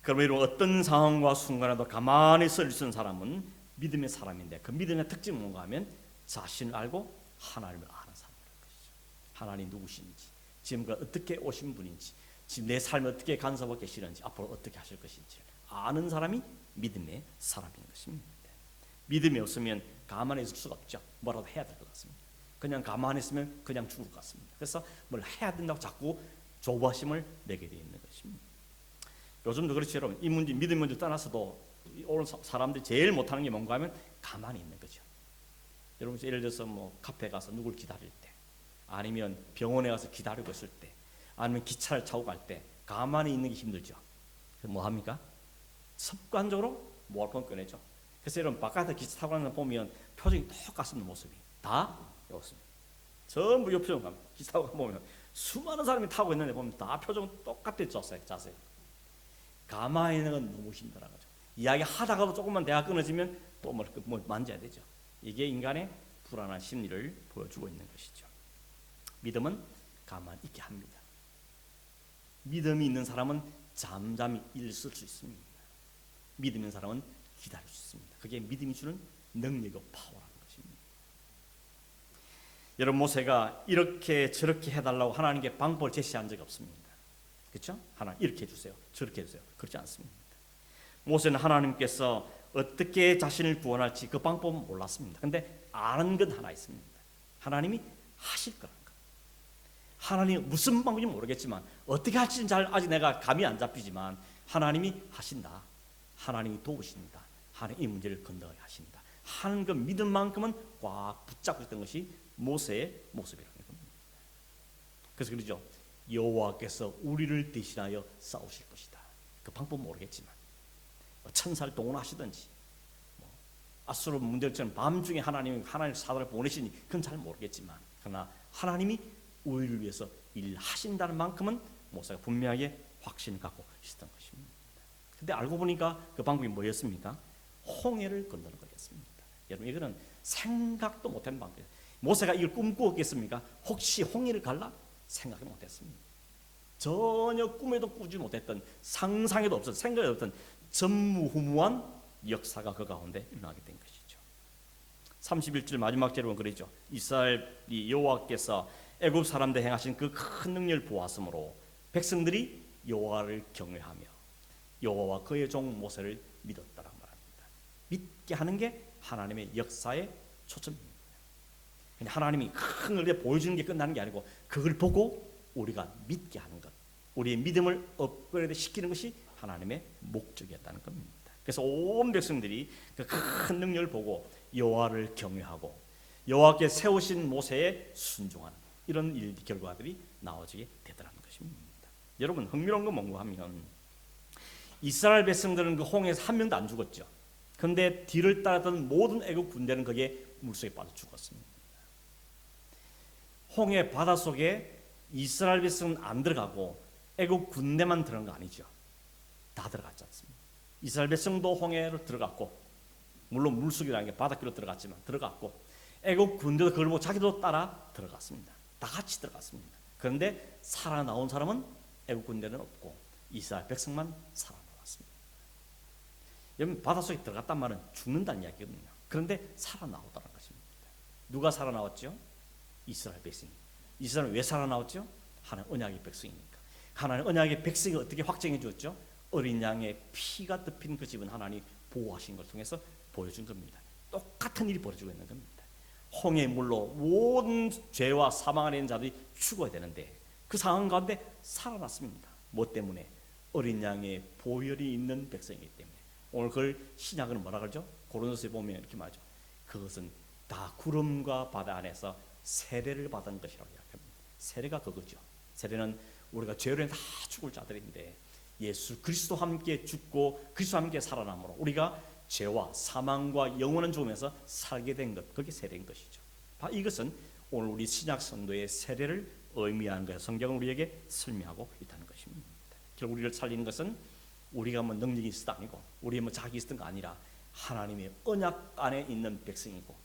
그러면 이런 어떤 상황과 순간에도 가만히 서 있는 사람은 믿음의 사람인데, 그 믿음의 특징은 뭔가 하면 자신을 알고 하나님을 아는 사람이라는 것이죠. 하나님 누구신지, 지금까지 어떻게 오신 분인지, 지금 내 삶에 어떻게 간섭하고 계시는지, 앞으로 어떻게 하실 것인지 아는 사람이 믿음의 사람인 것입니다. 믿음이 없으면 가만히 있을 수가 없죠. 뭐라도 해야 될 것 같습니다. 그냥 가만히 있으면 그냥 죽을 것 같습니다. 그래서 뭘 해야 된다고 자꾸 조바심을 내게 되어 있는 것입니다. 요즘도 그렇지 여러분. 이 문제, 믿음 문제 떠나서도 오늘 사람들이 제일 못하는 게 뭔가 하면 가만히 있는 거죠. 여러분 예를 들어서 뭐 카페 가서 누굴 기다릴 때, 아니면 병원에 가서 기다리고 있을 때, 아니면 기차를 타고 갈 때 가만히 있는 게 힘들죠. 그래서 뭐 합니까? 습관적으로 모아폰 꺼내죠. 그래서 여러분 바깥에 기차 타고 가는 거 보면 표정이 똑같습니다. 모습이 다 이렇습니다. 전부 이 표정 갑니다. 기차 타고 보면 수많은 사람이 타고 있는데 보면 다 표정 똑같았죠. 자세. 가만히 있는 건 너무 힘들어 가지고 이야기 하다가도 조금만 대화 끊어지면 또 뭘 만져야 되죠. 이게 인간의 불안한 심리를 보여주고 있는 것이죠. 믿음은 가만히 있게 합니다. 믿음이 있는 사람은 잠잠히 있을 수 있습니다. 믿음 있는 사람은 기다릴 수 있습니다. 그게 믿음이 주는 능력이고 파워라는 것입니다. 여러분 모세가 이렇게 저렇게 해달라고 하나님께 방법을 제시한 적이 없습니다. 그렇죠? 하나님 이렇게 해주세요, 저렇게 해주세요. 그렇지 않습니다. 모세는 하나님께서 어떻게 자신을 구원할지 그 방법은 몰랐습니다. 그런데 아는 건 하나 있습니다. 하나님이 하실 거라는 것. 하나님이 무슨 방법인지 모르겠지만 어떻게 할지는 아직 내가 감이 안 잡히지만 하나님이 하신다. 하나님이 도우신다. 하나님 이 문제를 건너가게 하신다 하는 그 믿음만큼은 꽉 붙잡고 있던 것이 모세의 모습이라는 겁니다. 그래서 그러죠. 여호와께서 우리를 대신하여 싸우실 것이다. 그 방법은 모르겠지만 천사를 동원하시든지 아수르 문들처럼 밤중에 하나님 사람을 보내시니 그건 잘 모르겠지만, 그러나 하나님이 우리를 위해서 일하신다는 만큼은 모세가 분명하게 확신을 갖고 있었던 것입니다. 근데 알고 보니까 그 방법이 뭐였습니까? 홍해를 건너는 거였습니다. 여러분 이거는 생각도 못한 방법이에요. 모세가 이걸 꿈꾸었겠습니까? 혹시 홍해를 갈라? 생각을 못했습니다. 전혀 꿈에도 꾸지 못했던, 상상에도 없었던, 생각에도 없던 전무후무한 역사가 그 가운데 일어나게 된 것이죠. 31절 마지막 절에 보면 그러죠. 이스라엘이 여호와께서 애굽 사람들 행하신 그 큰 능력을 보았으므로 백성들이 여호와를 경외하며 여호와와 그의 종 모세를 믿었다라고 말합니다. 믿게 하는 게 하나님의 역사의 초점입니다. 그냥 하나님이 큰 걸 보여주는 게 끝나는 게 아니고 그걸 보고 우리가 믿게 하는 것, 우리의 믿음을 업그레이드 시키는 것이 하나님의 목적이었다는 겁니다. 그래서 온 백성들이 그 큰 능력을 보고 여호와를 경외하고 여호와께 세우신 모세에 순종하는 이런 결과들이 나오게 되더라는 것입니다. 여러분 흥미로운 건 뭔가 하면 이스라엘 백성들은 그 홍해에서 한 명도 안 죽었죠. 그런데 뒤를 따랐던 모든 애국 군대는 거기에 물속에 빠져 죽었습니다. 홍해 바닷속에 이스라엘 백성은 안 들어가고 애국 군대만 들어간 거 아니죠. 다 들어갔지 않습니까? 이스라엘 백성도 홍해로 들어갔고, 물론 물속이라는 게 바닷길로 들어갔지만 들어갔고, 애국 군대도 그걸 보고 자기도 따라 들어갔습니다. 다 같이 들어갔습니다. 그런데 살아나온 사람은 애국 군대는 없고 이스라엘 백성만 살아나왔습니다. 여러분 바닷속에 들어갔단 말은 죽는다는 이야기거든요. 그런데 살아나오더라는 것입니다. 누가 살아나왔죠? 이스라엘 백성이. 이스라엘은 왜 살아나왔죠? 하나님 언약의 백성이니까. 하나님 언약의 백성이 어떻게 확정해 주었죠? 어린 양의 피가 덮인 그 집은 하나님이 보호하신 걸 통해서 보여준 겁니다. 똑같은 일이 벌어지고 있는 겁니다. 홍해 물로 모든 죄와 사망 안에 있는 자들이 죽어야 되는데 그 상황 가운데 살아났습니다. 뭐 때문에? 어린 양의 보혈이 있는 백성이기 때문에. 오늘 그걸 신약은 뭐라 그러죠? 고린도서에 보면 이렇게 말하죠. 그것은 다 구름과 바다 안에서 세례를 받은 것이라고 이야기합니다. 세례가 그거죠. 세례는 우리가 죄로 다 죽을 자들인데 예수 그리스도와 함께 죽고 그리스도와 함께 살아남으로 우리가 죄와 사망과 영원한 죽음에서 살게 된 것, 그게 세례인 것이죠. 이것은 오늘 우리 신약 성도의 세례를 의미하는 거예요. 성경은 우리에게 설명하고 있다는 것입니다. 결국 우리를 살리는 것은 우리가 뭐 능력이 있어도 아니고 우리 뭐 자기 있었던 거 아니라 하나님의 언약 안에 있는 백성이고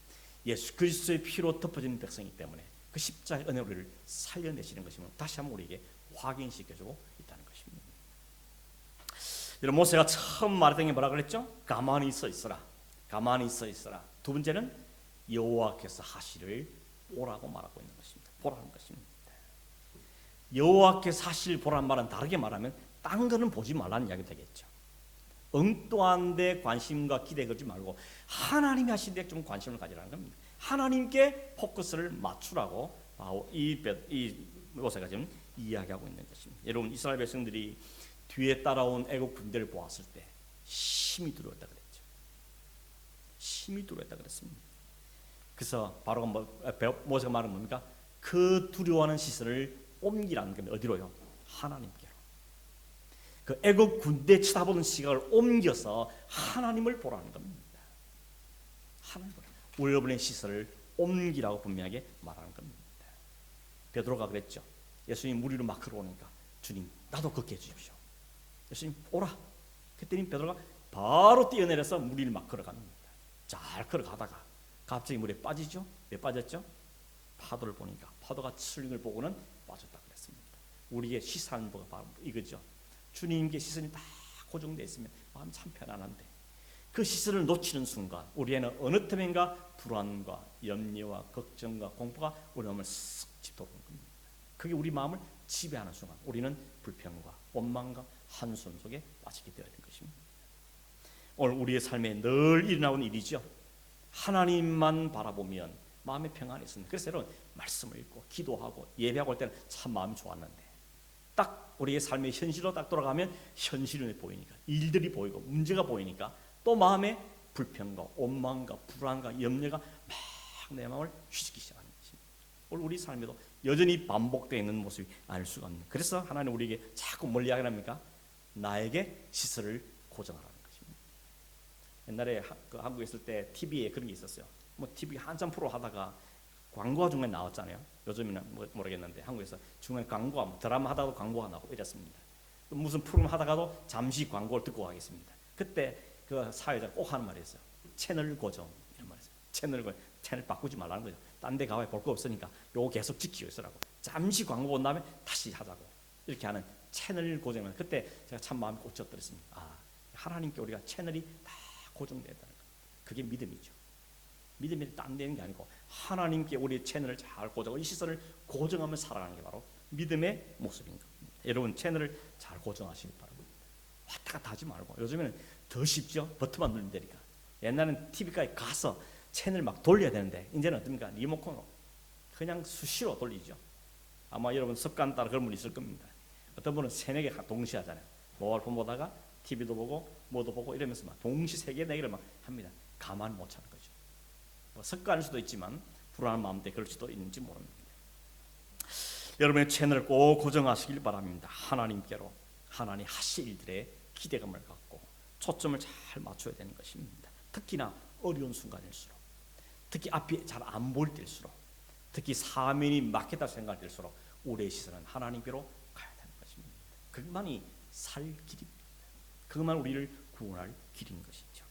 예수 그리스도의 피로 덮어진 백성이기 때문에 그 십자가의 은혜로 우리를 살려내시는 것임을 다시 한번 우리에게 확인시켜주고 있다는 것입니다. 여러분, 모세가 처음 말했던 게 뭐라 그랬죠? 가만히 서 있어라. 가만히 서 있어라. 두 번째는 여호와께서 하시를 보라고 말하고 있는 것입니다. 보라는 것입니다. 여호와께서 하시를 보라는 말은 다르게 말하면 딴 거는 보지 말라는 이야기 되겠죠. 엉뚱한 데 관심과 기대 걸지 말고 하나님이 하신 데 좀 관심을 가지라는 겁니다. 하나님께 포커스를 맞추라고 이 모세가 지금 이야기하고 있는 것입니다. 여러분, 이스라엘 백성들이 뒤에 따라온 애국 군대를 보았을 때 심히 두려웠다 그랬죠. 심히 두려웠다 그랬습니다. 그래서 바로 모세가 말은 뭡니까? 그 두려워하는 시선을 옮기라는 겁니다. 어디로요? 하나님께로. 그 애국 군대 쳐다보는 시각을 옮겨서 하나님을 보라는 겁니다. 하나님 보라. 여러분의 시선을 옮기라고 분명하게 말하는 겁니다. 베드로가 그랬죠. 예수님 물 위로 막 걸어오니까 주님 나도 걷게 해주십시오. 예수님 오라. 그때는 베드로가 바로 뛰어내려서 물 위를 막 걸어갑니다. 잘 걸어가다가 갑자기 물에 빠지죠. 왜 빠졌죠? 파도를 보니까 파도가 치는 걸 보고는 빠졌다 그랬습니다. 우리의 시선은 바로 이거죠. 주님께 시선이 다 고정되어 있으면 마음 참 편안한데 그 시선을 놓치는 순간 우리에는 어느 틈인가 불안과 염려와 걱정과 공포가 우리 마음을 쓱 짚도록 겁니다. 그게 우리 마음을 지배하는 순간 우리는 불평과 원망과 한숨 속에 빠지게 되어야 되는 것입니다. 오늘 우리의 삶에 늘 일어나는 일이죠. 하나님만 바라보면 마음의 평안이 있습니다. 그래서 여러분 말씀을 읽고 기도하고 예배하고 할 때는 참 마음이 좋았는데 딱 우리의 삶의 현실로 딱 돌아가면 현실이 보이니까 일들이 보이고 문제가 보이니까 또 마음에 불평과 원망과 불안과 염려가 막 내 마음을 휘젓기 시작하는 것입니다. 오늘 우리 삶에도 여전히 반복되어 있는 모습이 아닐 수가 없는. 그래서 하나님 우리에게 자꾸 뭘 이야기합니까? 나에게 시선을 고정하라는 것입니다. 옛날에 한국에 있을 때 TV에 그런 게 있었어요. 뭐 TV 한참 프로 하다가 광고가 중간에 나왔잖아요. 요즘에는 모르겠는데 한국에서 중간에 광고가 드라마 하다가도 광고가 나오고 이랬습니다. 또 무슨 프로그램 하다가도 잠시 광고를 듣고 가겠습니다. 그때 그 사회자가 꼭 하는 말이 있어요. 채널 고정 이런 말이 있어요. 채널 바꾸지 말라는 거죠. 딴 데 가봐야 볼 거 없으니까 요거 계속 지키고 있으라고. 잠시 광고 본 다음에 다시 하자고. 이렇게 하는 채널 고정을 그때 제가 참 마음이 꽂혔더랬습니다. 하나님께 우리가 채널이 다 고정된다는 거. 그게 믿음이죠. 믿음이 딴 데는 게 아니고 하나님께 우리의 채널을 잘 고정하고 이 시선을 고정하며 살아가는 게 바로 믿음의 모습인 겁니다. 여러분 채널을 잘 고정하시기 바랍니다. 왔다 갔다 하지 말고 요즘에는 더 쉽죠. 버튼만 누르면 되니까. 옛날에는 TV까지 가서 채널 막 돌려야 되는데 이제는 어떻습니까? 리모컨으로 그냥 수시로 돌리죠. 아마 여러분 습관 따라 그런 분이 있을 겁니다. 어떤 분은 3-4개 동시에 하잖아요. 모바일 폰 보다가 TV도 보고 뭐도 보고 이러면서 막 동시 3개, 4개를 막 합니다. 가만 못 차는 거죠. 뭐 습관일 수도 있지만 불안한 마음 때문에 그럴 수도 있는지 모릅니다. 여러분의 채널을 꼭 고정하시길 바랍니다. 하나님께로 하나님 하실 일들에 기대감을 갖고 초점을 잘 맞춰야 되는 것입니다. 특히나 어려운 순간일수록 특히 앞이 잘 안 보일 때일수록 특히 사면이 막혔다 생각할 때일수록 우리의 시선은 하나님께로 가야 되는 것입니다. 그것만이 살 길입니다. 그것만 우리를 구원할 길인 것이죠.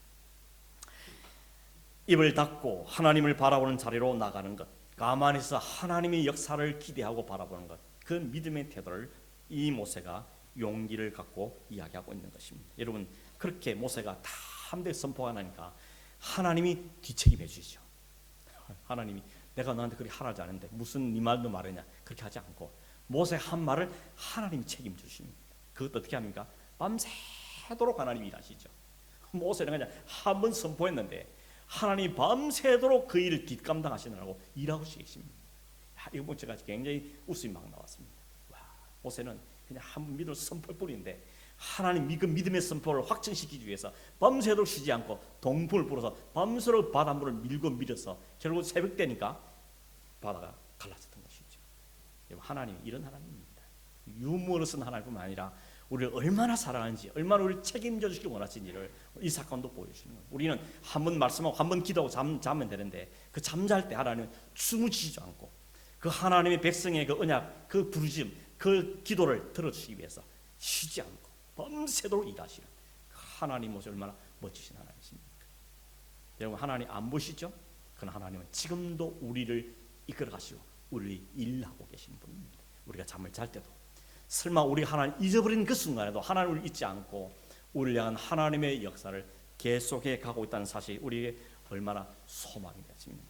입을 닫고 하나님을 바라보는 자리로 나가는 것, 가만히 있어 하나님의 역사를 기대하고 바라보는 것, 그 믿음의 태도를 이 모세가 용기를 갖고 이야기하고 있는 것입니다. 여러분 그렇게 모세가 다 함대 선포가 나니까 하나님이 뒤책임해 주시죠. 하나님이 내가 너한테 그렇게 하라지 않은데 무슨 네 말도 말하냐 그렇게 하지 않고 모세 한 말을 하나님이 책임주십니다. 그것도 어떻게 합니까? 밤새도록 하나님이 일하시죠. 모세는 그냥 한 번 선포했는데 하나님이 밤새도록 그 일을 뒷감당하시느라고 일하고 계십니다. 이거 보면 제가 굉장히 웃음이 막 나왔습니다. 와, 모세는 그냥 한 번 믿을 선포할 뿐인데 하나님 그 믿음의 선포를 확증시키기 위해서 밤새도록 쉬지 않고 동풍을 불어서 밤새도록 바닷물을 밀고 밀어서 결국 새벽 되니까 바다가 갈라졌던 것이죠. 하나님이 이런 하나님입니다. 유머를 쓴 하나님뿐만 아니라 우리를 얼마나 사랑하는지, 얼마나 우리를 책임져 주시길 원하시는지를 이 사건도 보여주시는 거예요. 우리는 한 번 말씀하고 한 번 기도하고 자면 되는데 그 잠잘 때 하나님은 주무시지 않고 그 하나님의 백성의 그 언약, 그 부르심, 그 기도를 들어주시기 위해서 쉬지 않고 밤새도록 일하시는 하나님 모습이 얼마나 멋지신 하나님이십니까? 여러분, 하나님 안 보시죠? 그러나 하나님은 지금도 우리를 이끌어 가시고 우리를 일하고 계시는 분입니다. 우리가 잠을 잘 때도 설마 우리가 하나님 잊어버린 그 순간에도 하나님을 잊지 않고 우리를 향한 하나님의 역사를 계속해 가고 있다는 사실이 우리에게 얼마나 소망이 되십니까?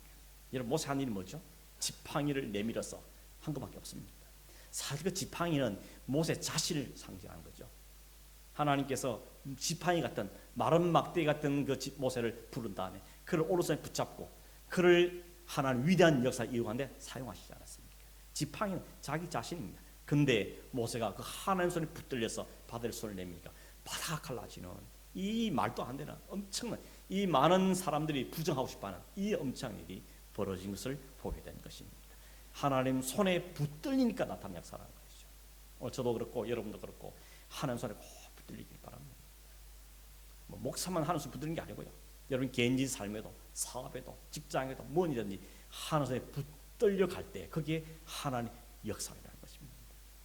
여러분, 모세 한 일이 뭐죠? 지팡이를 내밀어서 한 것밖에 없습니다. 사실 그 지팡이는 모세 자신을 상징하는 거죠. 하나님께서 지팡이 같은 마른 막대기 같은 그 모세를 부른 다음에 그를 오른손에 붙잡고 그를 하나님 위대한 역사를 이용하는데 사용하시지 않았습니까? 지팡이는 자기 자신입니다. 근데 모세가 그 하나님 손에 붙들려서 바다에 손을 내미니까 바다가 갈라지는 이 말도 안 되는 엄청난, 이 많은 사람들이 부정하고 싶어하는 이 엄청난 일이 벌어진 것을 보게 된 것입니다. 하나님 손에 붙들리니까 나타난 역사라는 것이죠. 오늘 저도 그렇고 여러분도 그렇고 하나님 손에 꼭 붙들리길 바랍니다. 뭐 목사만 하나님 손에 붙들리는 게 아니고요. 여러분 개인적인 삶에도 사업에도 직장에도 뭐든지 하나님 손에 붙들려 갈 때 거기에 하나님 역사라는 것입니다.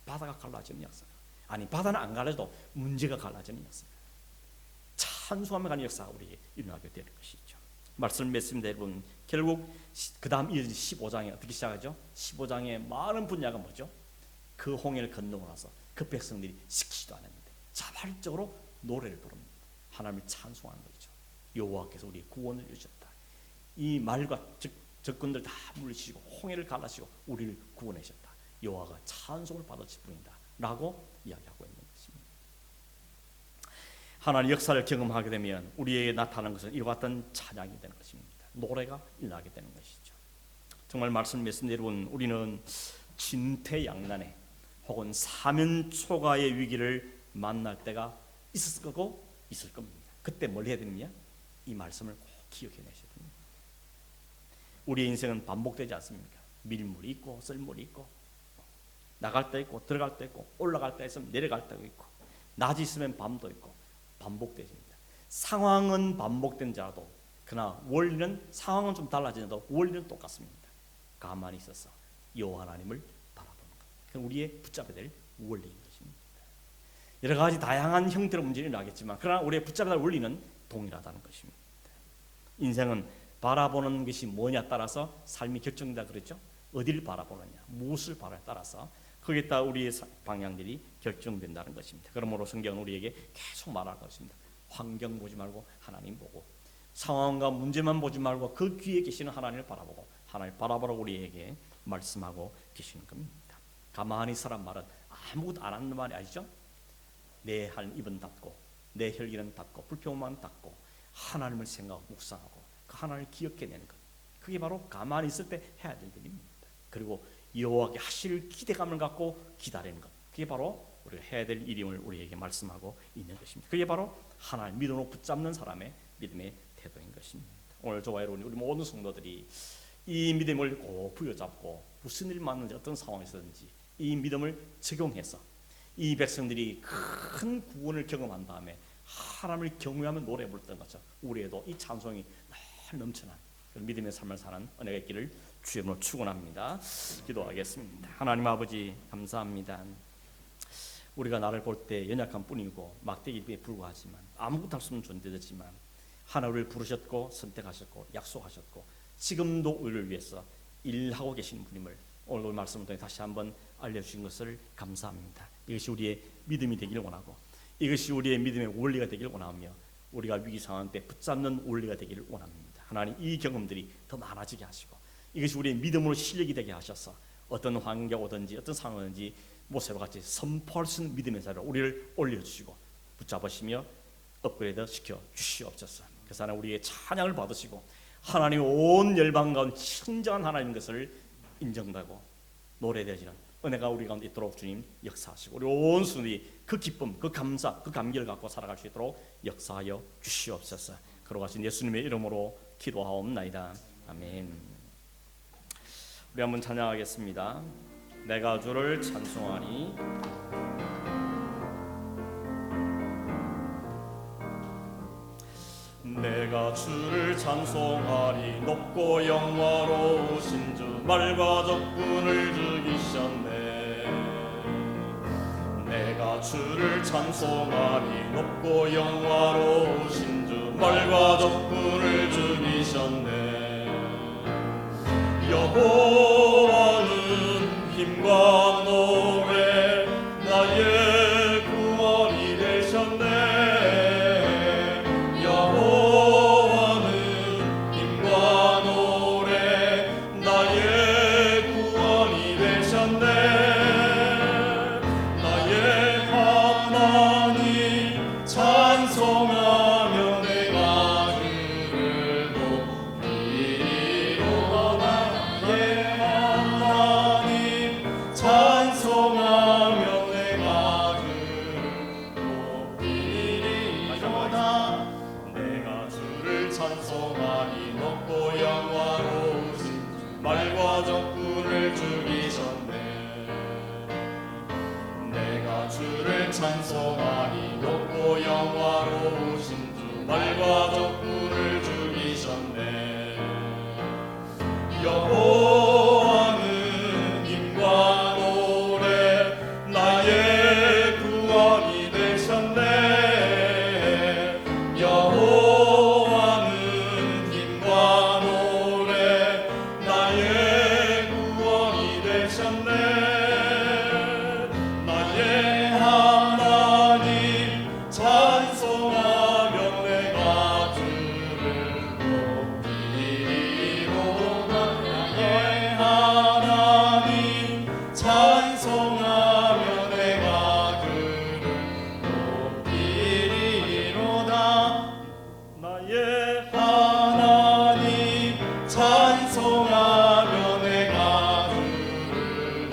바다가 갈라지는 역사, 아니 바다는 안 갈라져도 문제가 갈라지는 역사, 찬송하며 가는 역사가 우리에게 일어나게 되는 것이죠. 말씀을 맺습니다. 여러분, 결국 그 다음 15장에 어떻게 시작하죠? 15장의 많은 분야가 뭐죠? 그 홍해를 건너고 나서 그 백성들이 시키지도 않았는데 자발적으로 노래를 부릅니다. 하나님을 찬송하는 거죠. 여호와께서 우리의 구원을 이루셨다. 이 말과 적군들 다 물리치시고 홍해를 갈라시고 우리를 구원하셨다. 여호와가 찬송을 받으실 분이다 라고 이야기하고 있는 것입니다. 하나님의 역사를 경험하게 되면 우리에게 나타나는 것은 이와 같은 찬양이 되는 것입니다. 노래가 일어나게 되는 것이죠. 정말 말씀 맺습니다. 여러분, 우리는 진퇴양난에 혹은 사면초가의 위기를 만날 때가 있을 거고 있을 겁니다. 그때 뭘 해야 되느냐? 이 말씀을 꼭 기억해 내셔야 됩니다. 우리의 인생은 반복되지 않습니까? 밀물이 있고 썰물이 있고 나갈 때 있고 들어갈 때 있고 올라갈 때 있으면 내려갈 때도 있고 낮이 있으면 밤도 있고 반복되십니다. 상황은 반복된지라도 그러나 원리는 상황은 좀 달라지는데 원리는 똑같습니다. 가만히 있어서 여호와 하나님을 바라보는 것, 그건 우리의 붙잡아야 될 원리인 것입니다. 여러 가지 다양한 형태로 문제는 나겠지만 그러나 우리의 붙잡아야 할 원리는 동일하다는 것입니다. 인생은 바라보는 것이 뭐냐 따라서 삶이 결정된다 그랬죠. 어디를 바라보느냐, 무엇을 바라에 따라서 거기에 따라 우리의 방향들이 결정된다는 것입니다. 그러므로 성경은 우리에게 계속 말할 것입니다. 환경 보지 말고 하나님 보고, 상황과 문제만 보지 말고 그 귀에 계시는 하나님을 바라보고, 하나님을 바라보라고 우리에게 말씀하고 계시는 겁니다. 가만히 서란 말은 아무것도 안 하는 말이 아니죠. 내 한 입은 닫고 내 혈기는 닫고 불평만 닫고 하나님을 생각하고 묵상하고 그 하나님을 기억해내는 것, 그게 바로 가만히 있을 때 해야 될 일입니다. 그리고 여호와께 하실 기대감을 갖고 기다리는 것, 그게 바로 우리가 해야 될 일임을 우리에게 말씀하고 있는 것입니다. 그게 바로 하나님 믿음으로 붙잡는 사람의 믿음의 태도인 것입니다. 오늘 저와 여러분, 우리 모든 성도들이 이 믿음을 꼭 부여잡고 무슨 일 맞는지 어떤 상황에서든지 이 믿음을 적용해서 이 백성들이 큰 구원을 경험한 다음에 하나님을 경외하며 노래 부르던 것처럼 우리에도 이 찬송이 늘 넘쳐난 믿음의 삶을 사는 은혜가 있기를 주의 이름으로 축원합니다. 기도하겠습니다. 하나님 아버지, 감사합니다. 우리가 나를 볼 때 연약한 뿐이고 막대기에 불과하지만 아무것도 할 수 없는 존재지만 하나님을 부르셨고 선택하셨고 약속하셨고 지금도 우리를 위해서 일하고 계시는 분임을 오늘 말씀을 통해 다시 한번 알려주신 것을 감사합니다. 이것이 우리의 믿음이 되기를 원하고 이것이 우리의 믿음의 원리가 되기를 원하며 우리가 위기 상황 때 붙잡는 원리가 되기를 원합니다. 하나님, 이 경험들이 더 많아지게 하시고 이것이 우리의 믿음으로 실력이 되게 하셔서 어떤 환경이 오든지 어떤 상황이든지 모세와 같이 선포할 수 있는 믿음의 자리로 우리를 올려주시고 붙잡으시며 업그레이드 시켜 주시옵소서. 그래서 하나님 우리의 찬양을 받으시고 하나님의 온 열방 가운데 친정한 하나님인 것을 인정되고 노래되지는 은혜가 우리 가운데 있도록 주님 역사하시고 우리 온 순위 그 기쁨, 그 감사, 그 감기를 갖고 살아갈 수 있도록 역사하여 주시옵소서. 그러가신 예수님의 이름으로 기도하옵나이다. 아멘. 우리 한번 찬양하겠습니다. 내가 주를 찬송하니 내가 주를 찬송하리. 높고 영화로우신 주 말과 적군을 죽이셨네. 내가 주를 찬송하리. 높고 영화로우신 주 말과 적군을 죽이셨네. 여호와는 힘과 노래 나의 구원이 되셨네. 여호와는 힘과 노래 나의 구원이 되셨네. 나의 하나님 찬송하며 내가 주를 높이리로다. 나의 하나님 찬송하며 내가 주를 높이리로다. 내가 주를 찬송하니. 높고 영화로우신 주 말과 적군을 죽이셨네. 내가 주를 찬송하니. 높고 영화로우신 주 말과 적군을 죽이셨네. 여호와는 힘과 노래 나의 구원이 되셨네. 여호와는 힘과 노래 나의 구원이 되셨네. 나의 하나님 찬송하며 내가 주를 높이리로다. 나의 하나님 찬송하며 내가 주를 높이리로다. 나의 하나님 찬송하며 내가 주를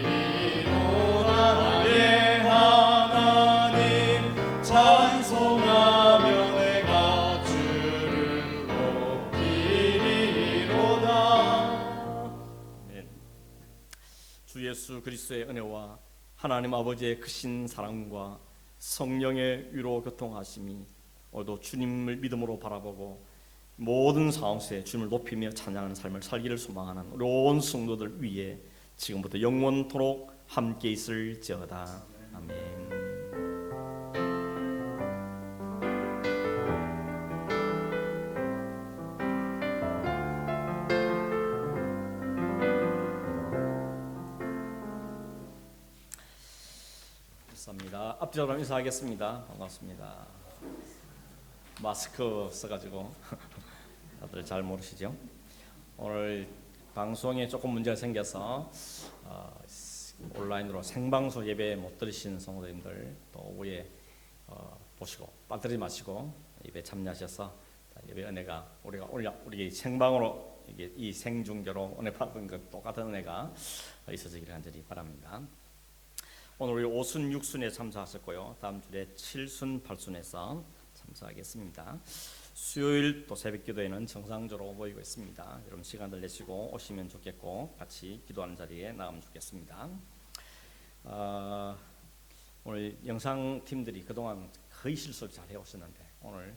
높이리로다. 나의 하나님 찬송하며 내가 주를 높이리로다. 주 예수 그리스도의 은혜와 하나님 아버지의 크신 사랑과 성령의 위로 교통하심이 오늘도 주님을 믿음으로 바라보고 모든 상황 속에 주님을 높이며 찬양하는 삶을 살기를 소망하는 우리 온 성도들 위에 지금부터 영원토록 함께 있을지어다. 아멘. 감사합니다. 앞뒤로 인사하겠습니다. 반갑습니다. 마스크 써가지고 다들 잘 모르시죠? 오늘 방송에 조금 문제가 생겨서 온라인으로 생방송 예배 못 들으시는 성도님들 또 오후에 보시고 빠뜨리지 마시고 예배 참여하셔서 예배 은혜가 우리 생방으로 이 생중계로 은혜 받은 것 똑같은 은혜가 있어지기를 간절히 바랍니다. 오늘 우리 5순 6순에 참석하셨고요. 다음 주에 7순 8순에서 참석하겠습니다. 수요일 또 새벽기도에는 정상적으로 모이고 있습니다. 여러분 시간을 내시고 오시면 좋겠고 같이 기도하는 자리에 나가면 좋겠습니다. 오늘 영상팀들이 그동안 거의 실수를 잘 해오셨는데 오늘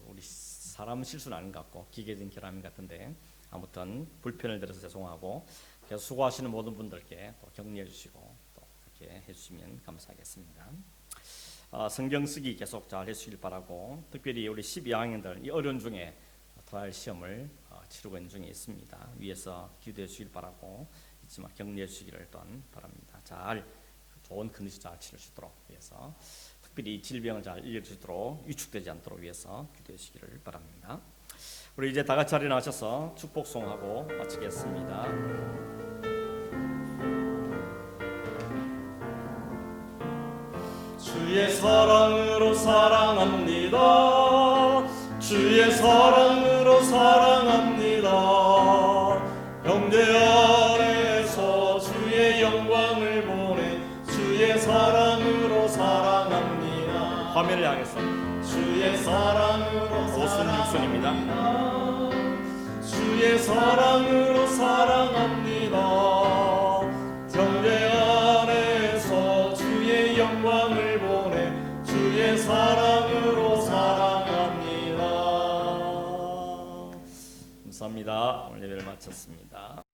우리 사람 실수는 아닌 것 같고 기계적인 결함인 것 같은데 아무튼 불편을 드려서 죄송하고 계속 수고하시는 모든 분들께 또 격려해 주시고 또 그렇게 해주시면 감사하겠습니다. 성경 쓰기 계속 잘 해주시길 바라고 특별히 우리 12학년들 이 어려운 중에 트라이얼 시험을 치르고 있는 중에 있습니다. 위에서 기도해 주시길 바라고 있지만 격려해 주시기를 또한 바랍니다. 잘 좋은 컨디션 잘 치를 수 있도록 위해서 특별히 이 질병을 잘 이길 수 있도록 위축되지 않도록 위해서 기도해 주시기를 바랍니다. 우리 이제 다 같이 자리에 나셔서 축복송하고 마치겠습니다. 주의 사랑으로 사랑합니다. 주의 사랑으로 사랑합니다. 형제 아래에서 주의 영광을 보내 주의 사랑으로 사랑합니다. 화면을 향해서 주의 사랑으로 5순 6순입니다. 주의 사랑으로 사랑합니다. 형제 아래에서 주의 영광을 보내 주의 사랑으로 사랑 감사합니다. 오늘 예배를 마쳤습니다.